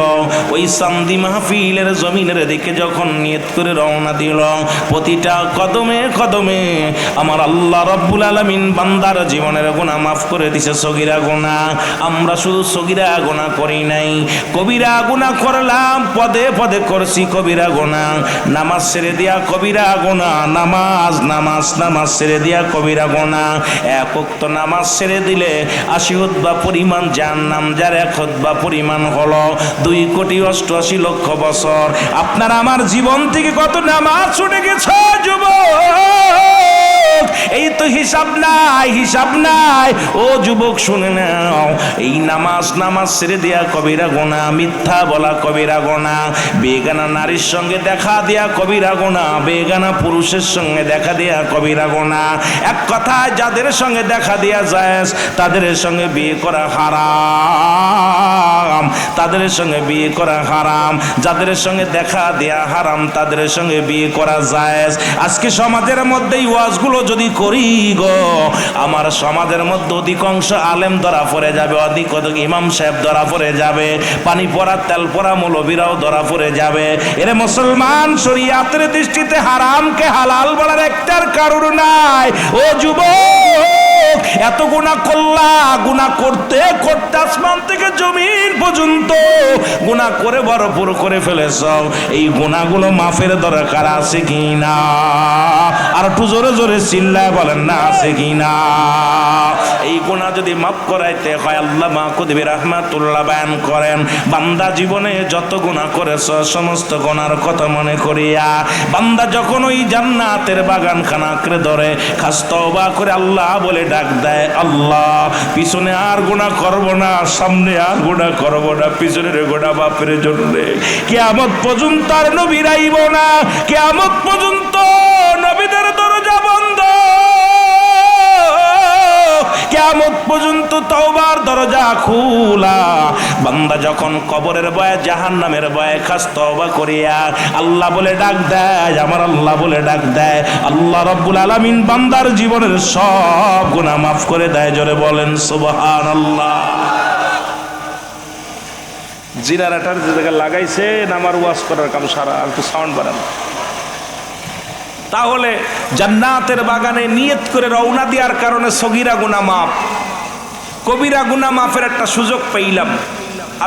ওই চান্দি মাহফিলের জমিনের দিকে যখন নিয়ত করে রওনা দিল, প্রতিটা কদমে কদমে আমার আল্লাহ রাব্বুল আলামিন বান্দার জীবনের গুনাহ মাফ করে দিছে, সগীরা গুনাহ। আমরা শুধু সগীরা গুনাহ করি নাই, কবিরা গুনাহ করলাম, পদে পদে করছি কবিরা গুনাহ। নামাজ ছেড়ে দিয়া কবিরা গুনাহ, নামাজ ছেড়ে দিয়া কবিরা গুনাহ। 1 ওয়াক্ত নামাজ ছেড়ে দিলে 80 হুতবা পরিমাণ জাহান্নাম, যার 1 হুতবা পরিমাণ হলো 2,88,00,000 বছর। আপনার আমার জীবন থেকে কত নামাজ ছুটে গেছে যুবক। হিসাব নাই, হিসাব নাই। ও যুবক শুনে নাও, এই নামাজ ছেড়ে দেয়া কবিরা গোনা, মিথ্যা বলা কবিরা গোনা, বেগানা নারীর সঙ্গে দেখা দেয়া কবিরা গোনা, বেগানা পুরুষের সঙ্গে দেখা দেয়া কবিরা গোনা। এক কথায় যাদের সঙ্গে দেখা দেয়া যায় তাদের সঙ্গে বিয়ে করা হারাম, তাদের সঙ্গে বিয়ে করা হারাম। যাদের সঙ্গে দেখা দেয়া হারাম তাদের সঙ্গে বিয়ে করা জায়েজ। আজকে সমাজের মধ্যে এই ওয়াজগুলো যদি করি গো, আমার সমাজের মধ্যে অধিকাংশ আলেম ধরা পড়ে যাবে, অধিক ইমাম সাহেব ধরা পড়ে যাবে, পানি পড়া তেল পড়া মৌলবীরাও ধরা পড়ে যাবে। এর মুসলমান শরীয়তের দৃষ্টিতে হারামকে হালাল বলার একটার কারণ নাই। ও যুবক, এত গুনাহ করলা, গুনাহ করতে করতে আসমান থেকে জমিন পর্যন্ত গুনাহ করে ভরপুর করে ফেলেছ। এই গুনাহগুলো মাফের দরকার আছে কিনা? আর একটু জোরে জোরে চিল্লায় বলেন না, আছে কিনা? এই গুনাহ যদি মাফ করাইতে হয়, আল্লাহ মাকুদবি রাহমাতুল্লাহ বয়ান করেন, বান্দা জীবনে যত গুনাহ করেছ সমস্ত গুনার কথা মনে করিয়া বান্দা যখন ওই জান্নাতের বাগানখানা আঁকড়ে ধরে খাস তওবা করে আল্লাহ বলে ডাক দেয়, আল্লাহ পিছনে আর গুনাহ করব না, সামনে আর গুনাহ করব না, পিছনের গুনাহ বাপের জন্য কিয়ামত পর্যন্ত আর নবী আইব না, কিয়ামত পর্যন্ত নবীদের দরজা বন্ধ, কিয়ামত পর্যন্ত তওবার দরজা খোলা। বান্দা যখন কবরের ভয়ে জাহান্নামের ভয়ে খাস তওবা করিয়া আল্লাহ বলে ডাক দেয়, আমার আল্লাহ বলে ডাক দেয়, আল্লাহ রাব্বুল আলামিন বান্দার জীবনের সব গুনাহ মাফ করে দেয়। জোরে বলেন সুবহানাল্লাহ। জিনারাটার যে জায়গা লাগাইছেন আমার ওয়াজ করার কাম সারা, একটু সাউন্ড বাড়ান। তাহলে জান্নাতের বাগানে নিয়ত করে রওনা দেওয়ার কারণে সগীরা গুনাহ মাফ, কবিরা গুনাহ মাফের একটা সুযোগ পেলাম।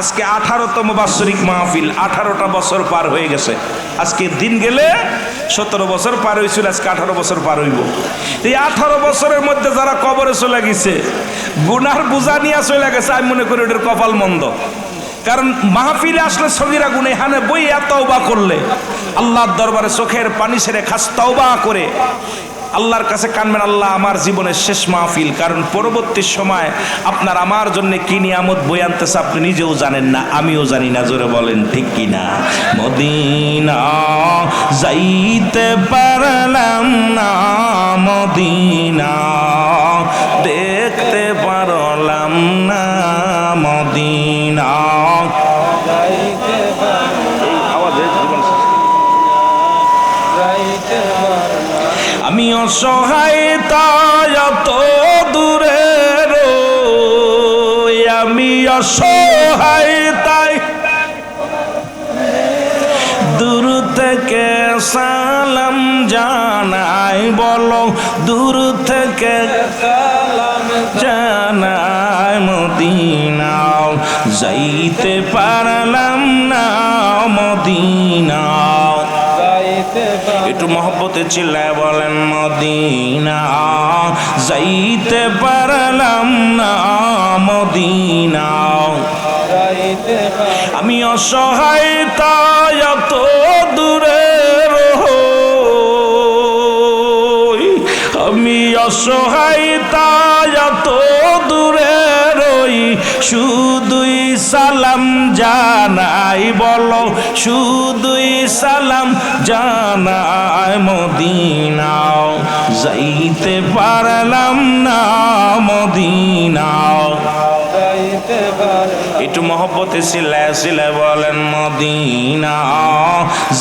আজকে 18তম বাৎসরিক মাহফিল, 18টা বছর পার হয়ে গেছে। আজকে দিন গেলে 17 বছর পার হয়েছিল, আজকে 18 বছর পার হইব। এই 18 বছরের মধ্যে যারা কবরে চলে গেছে, গুনার বোঝা নিয়ে চলে গেছে, আমি মনে করি ওদের কপাল মন্দ। কারণ মাহফিলে আসলে সগীরা গুনাহ হানে বই তওবা করলে আল্লাহর দরবারে চোখের পানি ছেড়ে খাস তওবা করে আল্লাহর কাছে কানবেন, আল্লাহ আমার জীবনের শেষ মাহফিল, কারণ পরবর্তী সময় আপনার আমার জন্য কি নিয়ামত বই আনতেছে আপনি নিজেও জানেন না, আমিও জানি না। জোরে বলেন ঠিক কিনা? মদিনা যাইতে পারলাম না, মদিনা দেখতে পারলাম না, মদিনা আমি অসহায় তাই এত দূরে রই, আমি অসহায় তাই দূর থেকে সালাম জানাই, বলো দূর থেকে সালাম জানাই, মদিনা যাইতে পারলাম না, মদিনা। একটু মহব্বতে চিল্লায় বলেন, মদিনা যাইতে পারলাম না, মদিনা। আমি অসহায় তাই এত দূরে রই, আমি অসহায় তাই এত দূরে রই, শুধুই সালাম জানাই, বলো শুধুই সালাম জানাই, মদিনা যাইতে পারলাম না, মদিনা। একটু মহব্বতে সিলায় সিলায় বলেন, মদিনা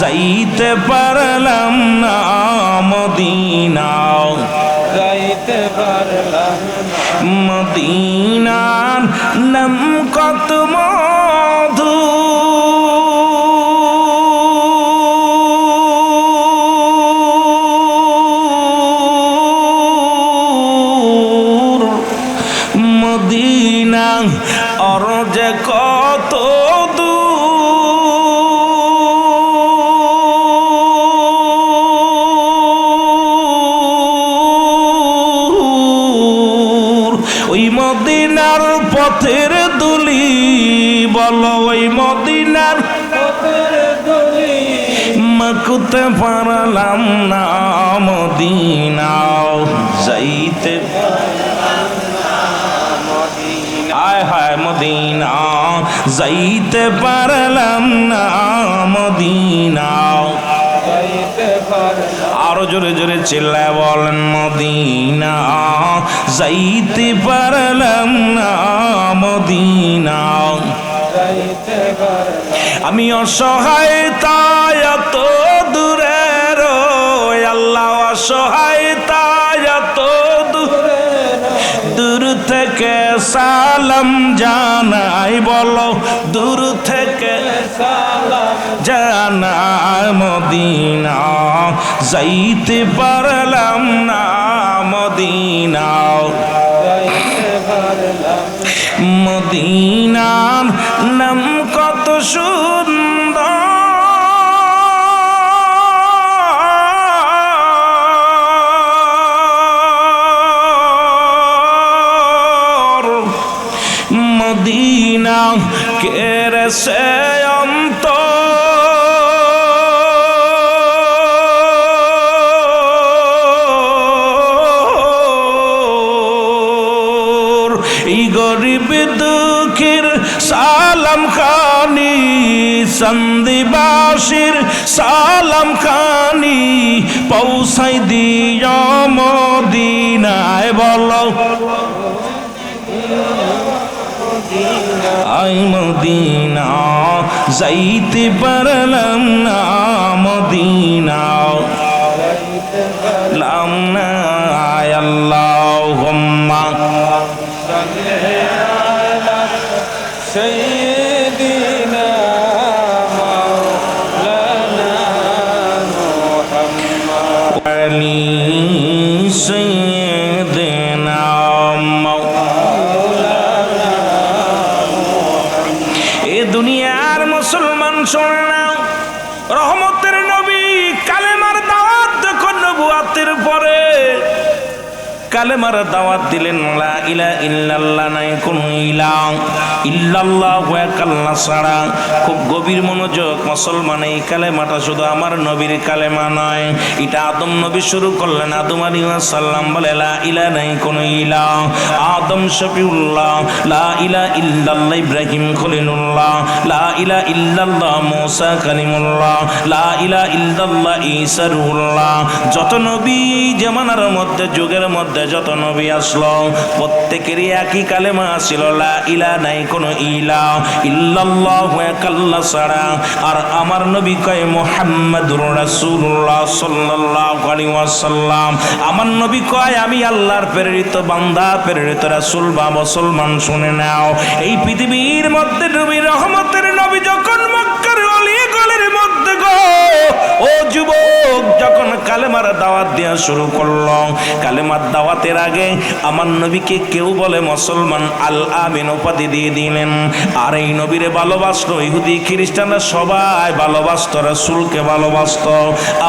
যাইতে পারলাম না, মদিনা যাইতে পারলাম, মদিনার নাম কত মধু, মদিনা আর যে কত দূর, ওই মদিনার পথের দুলি, বলো ওই মদিনার পথের দুলি মাকুতে পারলাম না, মদিনা যাইতে মদিনা যাইতে পারলাম না মদিনা আরো জোরে জোরে চিল্লায় বলেন মদিনা যাইতে পারলাম না মদিনা আমি অসহায় তাই এত দূরের আল্লাহ অসহায় তাই এত দূর থেকে সালাম জানাই বলো দূর থেকে সালাম জানাই মদিনা যাইতে পারলাম না মদিনা মদিনার নাম কত সুন্দর মদিনা কেরেছে অন্তর এই গরিব দুঃখীর সালাম খানি সন্দিবাসীর সালাম খানি পৌঁছাই দিও মদিনায় বলো আই মদিনা যাইতে পারলাম না মদিনা লাম না আল্লাহুম্মা সাইয়্যিদিনা মাওলানা মুহাম্মদ আলী সাইয়্যিদিনা দুনিয়ার মুসলমান শোনে না রহমতের নবী কালেমার দাওয়াত যখন নবুয়াতের পরে কালেমার দাওয়াত দিলেন লা ইলাহা ইল্লাল্লাহ নাই কোন ইলাহ ইল্লাল্লাহ এক আল্লাহ ছাড়া খুব গভীর মনোযোগ মুসলমান এই কালেমাটা শুধু আমার নবীর কালেমা নয় এটা আদম নবী শুরু করলেন আদম আলাইহিস সালাম বলে লা ইলাহা নাই কোন ইলাহ আদম শফিউল্লাহ লা ইলাহা ইল্লাল্লাহ ইব্রাহিম খলিলুল্লাহ লা ইলাহা ইল্লাল্লাহ মুসা কালিমুল্লাহ লা ইলাহা ইল্লাল্লাহ ঈসা রুহুল্লাহ যত নবী জামানার মধ্যে যুগের মধ্যে যত নবী আসলো প্রত্যেকেরই একই কালেমা ছিল লা ইলাহা নাই কোনো ইলাহ ইল্লাল্লাহু এক আল্লাহ ছাড়া আর আমার নবী কয় মুহাম্মাদুর রাসূলুল্লাহ সাল্লাল্লাহু আলাইহি ওয়াসাল্লাম আমার নবী কয় আমি আল্লাহর প্রেরিত বান্দা প্রেরিত রাসূল বা মুসলমান শুনে নাও এই পৃথিবীর মধ্যে নবী রহমতের নবী যখন মক্কার অলি গলির মধ্যে গো ও যুবক যখন কালেমার দাওয়াত দেওয়া শুরু করলো কালেমার দাওয়াতের আগে আমার নবীকে কেউ বলে মুসলমান আল আমিন উপাধি দিয়ে দিলেন আর এই নবীরে ভালোবাসতো ইহুদি খ্রিস্টানরা সবাই ভালোবাসতো রাসূলকে ভালোবাসতো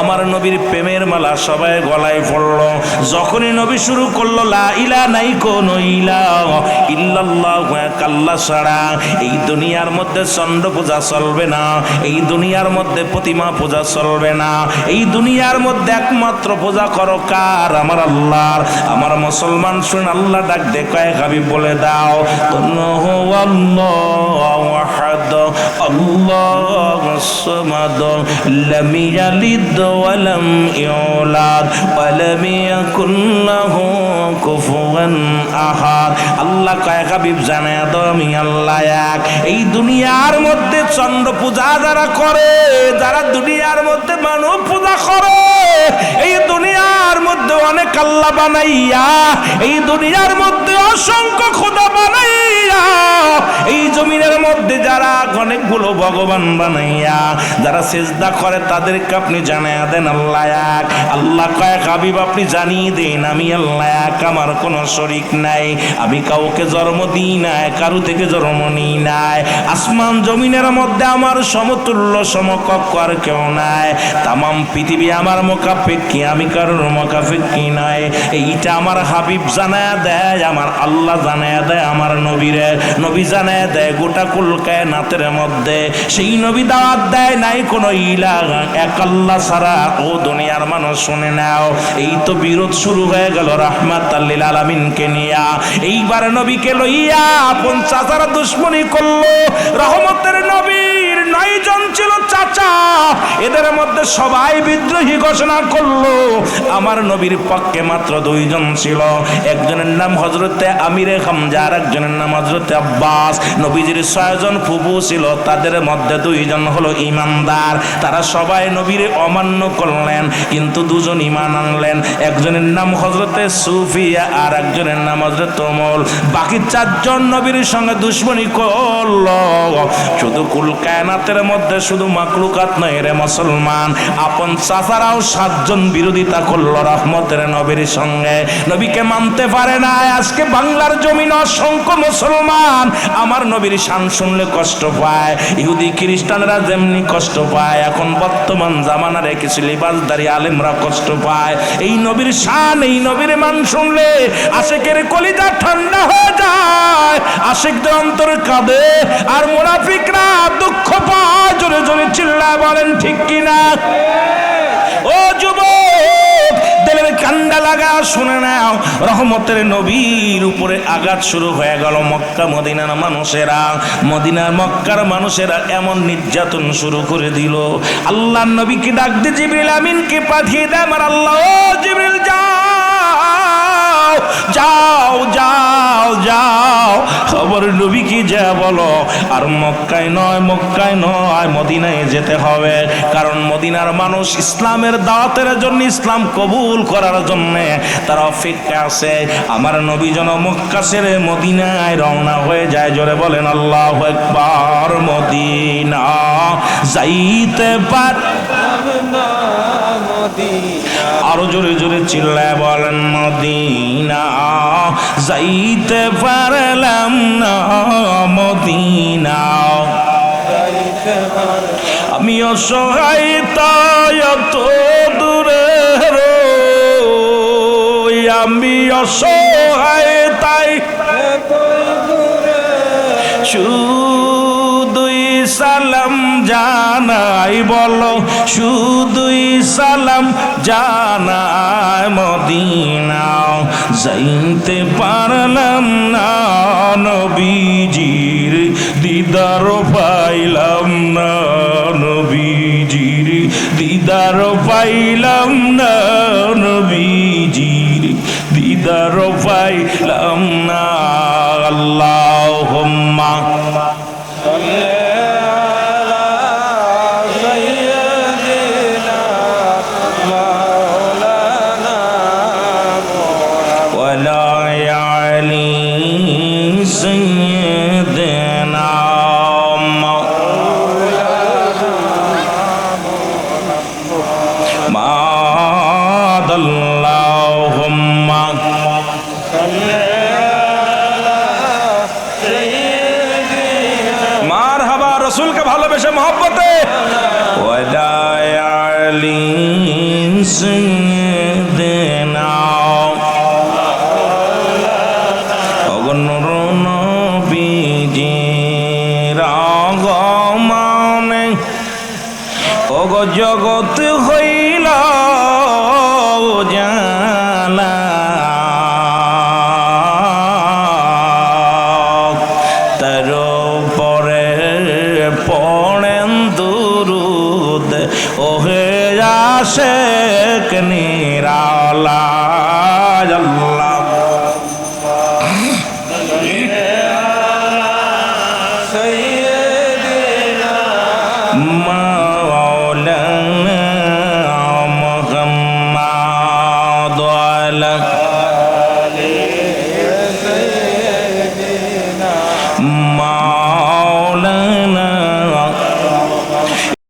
আমার নবীর প্রেমের মালা সবাই গলায় পড়লো যখনই নবী শুরু করলো লা ইলাহা নাই কোন ইলাহ ইল্লাল্লাহু এক আল্লাহ ছাড়া এই দুনিয়ার মধ্যে চন্দ্র পূজা চলবে না এই দুনিয়ার মধ্যে প্রতিমা পূজা চলবে না এই দুনিয়ার মধ্যে একমাত্র পূজা করো কার আমার আল্লাহর আমার মুসলমান শুন আল্লাহ ডাক দে কয় হাবিব বলে দাও আল্লাহু আহাদ আল্লাহুস সামাদ লাম ইয়ালিদ ওয়া লাম ইউলাদ ওয়া লাম ইয়াকুল লাহু কুফুয়ান আহাদ আল্লাহ কয় হাবিব জানায়া দাও আমি আল্লাহ এক এই দুনিয়ার মধ্যে চন্দ্র পূজা যারা করে যারা দুনিয়ার মধ্যে মানব পূজা করে এই দুনিয়ার মধ্যে অনেক আল্লাহ বানাইয়া এই দুনিয়ার মধ্যে অসংখ্য খোদা বানাইয়া এই জমিনের মধ্যে যারা অনেকগুলো ভগবান বানাইয়া যারা সিজদা করে তাদেরকে আপনি জানায়া দেন আল্লাহ এক আল্লাহ কয় হাবিব আপনি জানিয়ে দেন আমি আল্লাহ এক আমার কোনো শরীক নাই আমি কাউকে জন্ম দিই নাই কারো থেকে জন্ম নিই নাই আসমান জমিনের মধ্যে আমার সমতুল্য সমকক্ষ আর কেউ নাই তামাম পৃথিবী আমার মোকাফেক্ষী আমি কারোর মোকাফেক্ষী নাই এইটা আমার হাবিব জানায়া দেয়, আমার আল্লাহ জানায়া দেয় আমার নবীরে, নবী জানায়া দেয় গোটা কুল কায়নাতের মধ্যে। সেই নবী দাওয়াত দেয় নাই কোনো ইলাহা এক আল্লাহ ছাড়া। ও দুনিয়ার মানুষ শুনে নাও, এই তো বিরোধ শুরু হয়ে গেল রাহমাতাল লিল আলামিনকে নিয়া। এইবার নবীকে লইয়া 50 দুশমনী করলো। রহমতের নবীর 9 জন ছিল চাচা, এদের মধ্যে সবাই বিদ্রোহী ঘোষণা করলো। আমার নবীর পক্ষে মাত্র 2 জন ছিল, একজনের নাম হযরতে আমিরে হামজা, আর একজনের নাম হযরতে আব্বাস। নবীজির 6 জন ফুফু ছিল, তাদের মধ্যে 2 জন হলো ঈমানদার। তারা সবাই নবীর অমান্য করলেন, কিন্তু 2 জন ঈমান আনলেন। একজনের নাম হযরতে সুফিয়া, আর একজনের নাম হযরত ওমর। বাকি 4 জন নবীর সঙ্গে দুশমনী করলো। শুধু কুল কায়নাতের মধ্যে শুধু মাকলুকাত নয় রে মুসলমান, আপন চাচারাও 7 জন বিরোধিতা করলো রহমতের নবীর সঙ্গে, নবীকে মানতে পারে না। আজকে বাংলার জমিন অসংখ্য মুসলমান আমার নবীর শান শুনলে কষ্ট পায়, ইহুদি খ্রিস্টানরা যেমনি কষ্ট পায়, এখন বর্তমান জামানার কিছু লিবাসদারি আলেমরা কষ্ট পায়। এই নবীর শান, এই নবীর মান শুনলে আশিকের কলিজা ঠান্ডা হয়ে যায়, আশিকদের অন্তর কাঁদে, আর মুনাফিকরা দুঃখ পায়। জোরে জোরে চিল্লায় বলেন ঠিক কিনা? ও যুবক, দিলের কান্ডা লাগা শুনে নাও, রহমতের নবীর উপরে আঘাত শুরু হয়ে গেল। মক্কা মদিনার মানুষেরা, মদিনার মক্কার মানুষেরা এমন নির্যাতন শুরু করে দিল। আল্লাহর নবীকে ডাক দিয়ে জিবরিল আমিনকে পাঠিয়ে দেয়, আমার আল্লাহ, ও জিবরিল যাও যাও যাও যাও, খবর নবীকে যা বলো, আর মক্কায় নয়, মক্কায় নয়, মদিনায় যেতে হবে। কারণ মদিনার মানুষ ইসলামের দাওয়াতের জন্য, ইসলাম কবুল করার জন্য তারা অপেক্ষা আছে। আমার নবী যেন মক্কা ছেড়ে মদিনায় রওনা হয়ে যায়। জোরে বলেন আল্লাহু আকবার। মদিনা যাইতে পার, আরো জোরে জোরে চিল্লায় বলেন মদিনা যাইতে পারলাম না, মদিনা আমি অসহায় তাই এত দূরে রই, আমি অসহায় তাই শুধুই সালাম জানাই, বলো শুধুই সালাম জানাই, মদিনা যাইতে পারলাম না, নবীজির দিদার পাইলাম না, নবীজির দিদার পাইলাম না, নবীজির দিদার পাইলাম না। আল্লাহুম্মা রসুলকে ভালোবেসে মহব্বতে জগৎ হইল জালা, তার পরে পড়েন দুরুদ, ওহে আশেক নিরালা। আল্লাহ মাওলানা মুহাম্মদ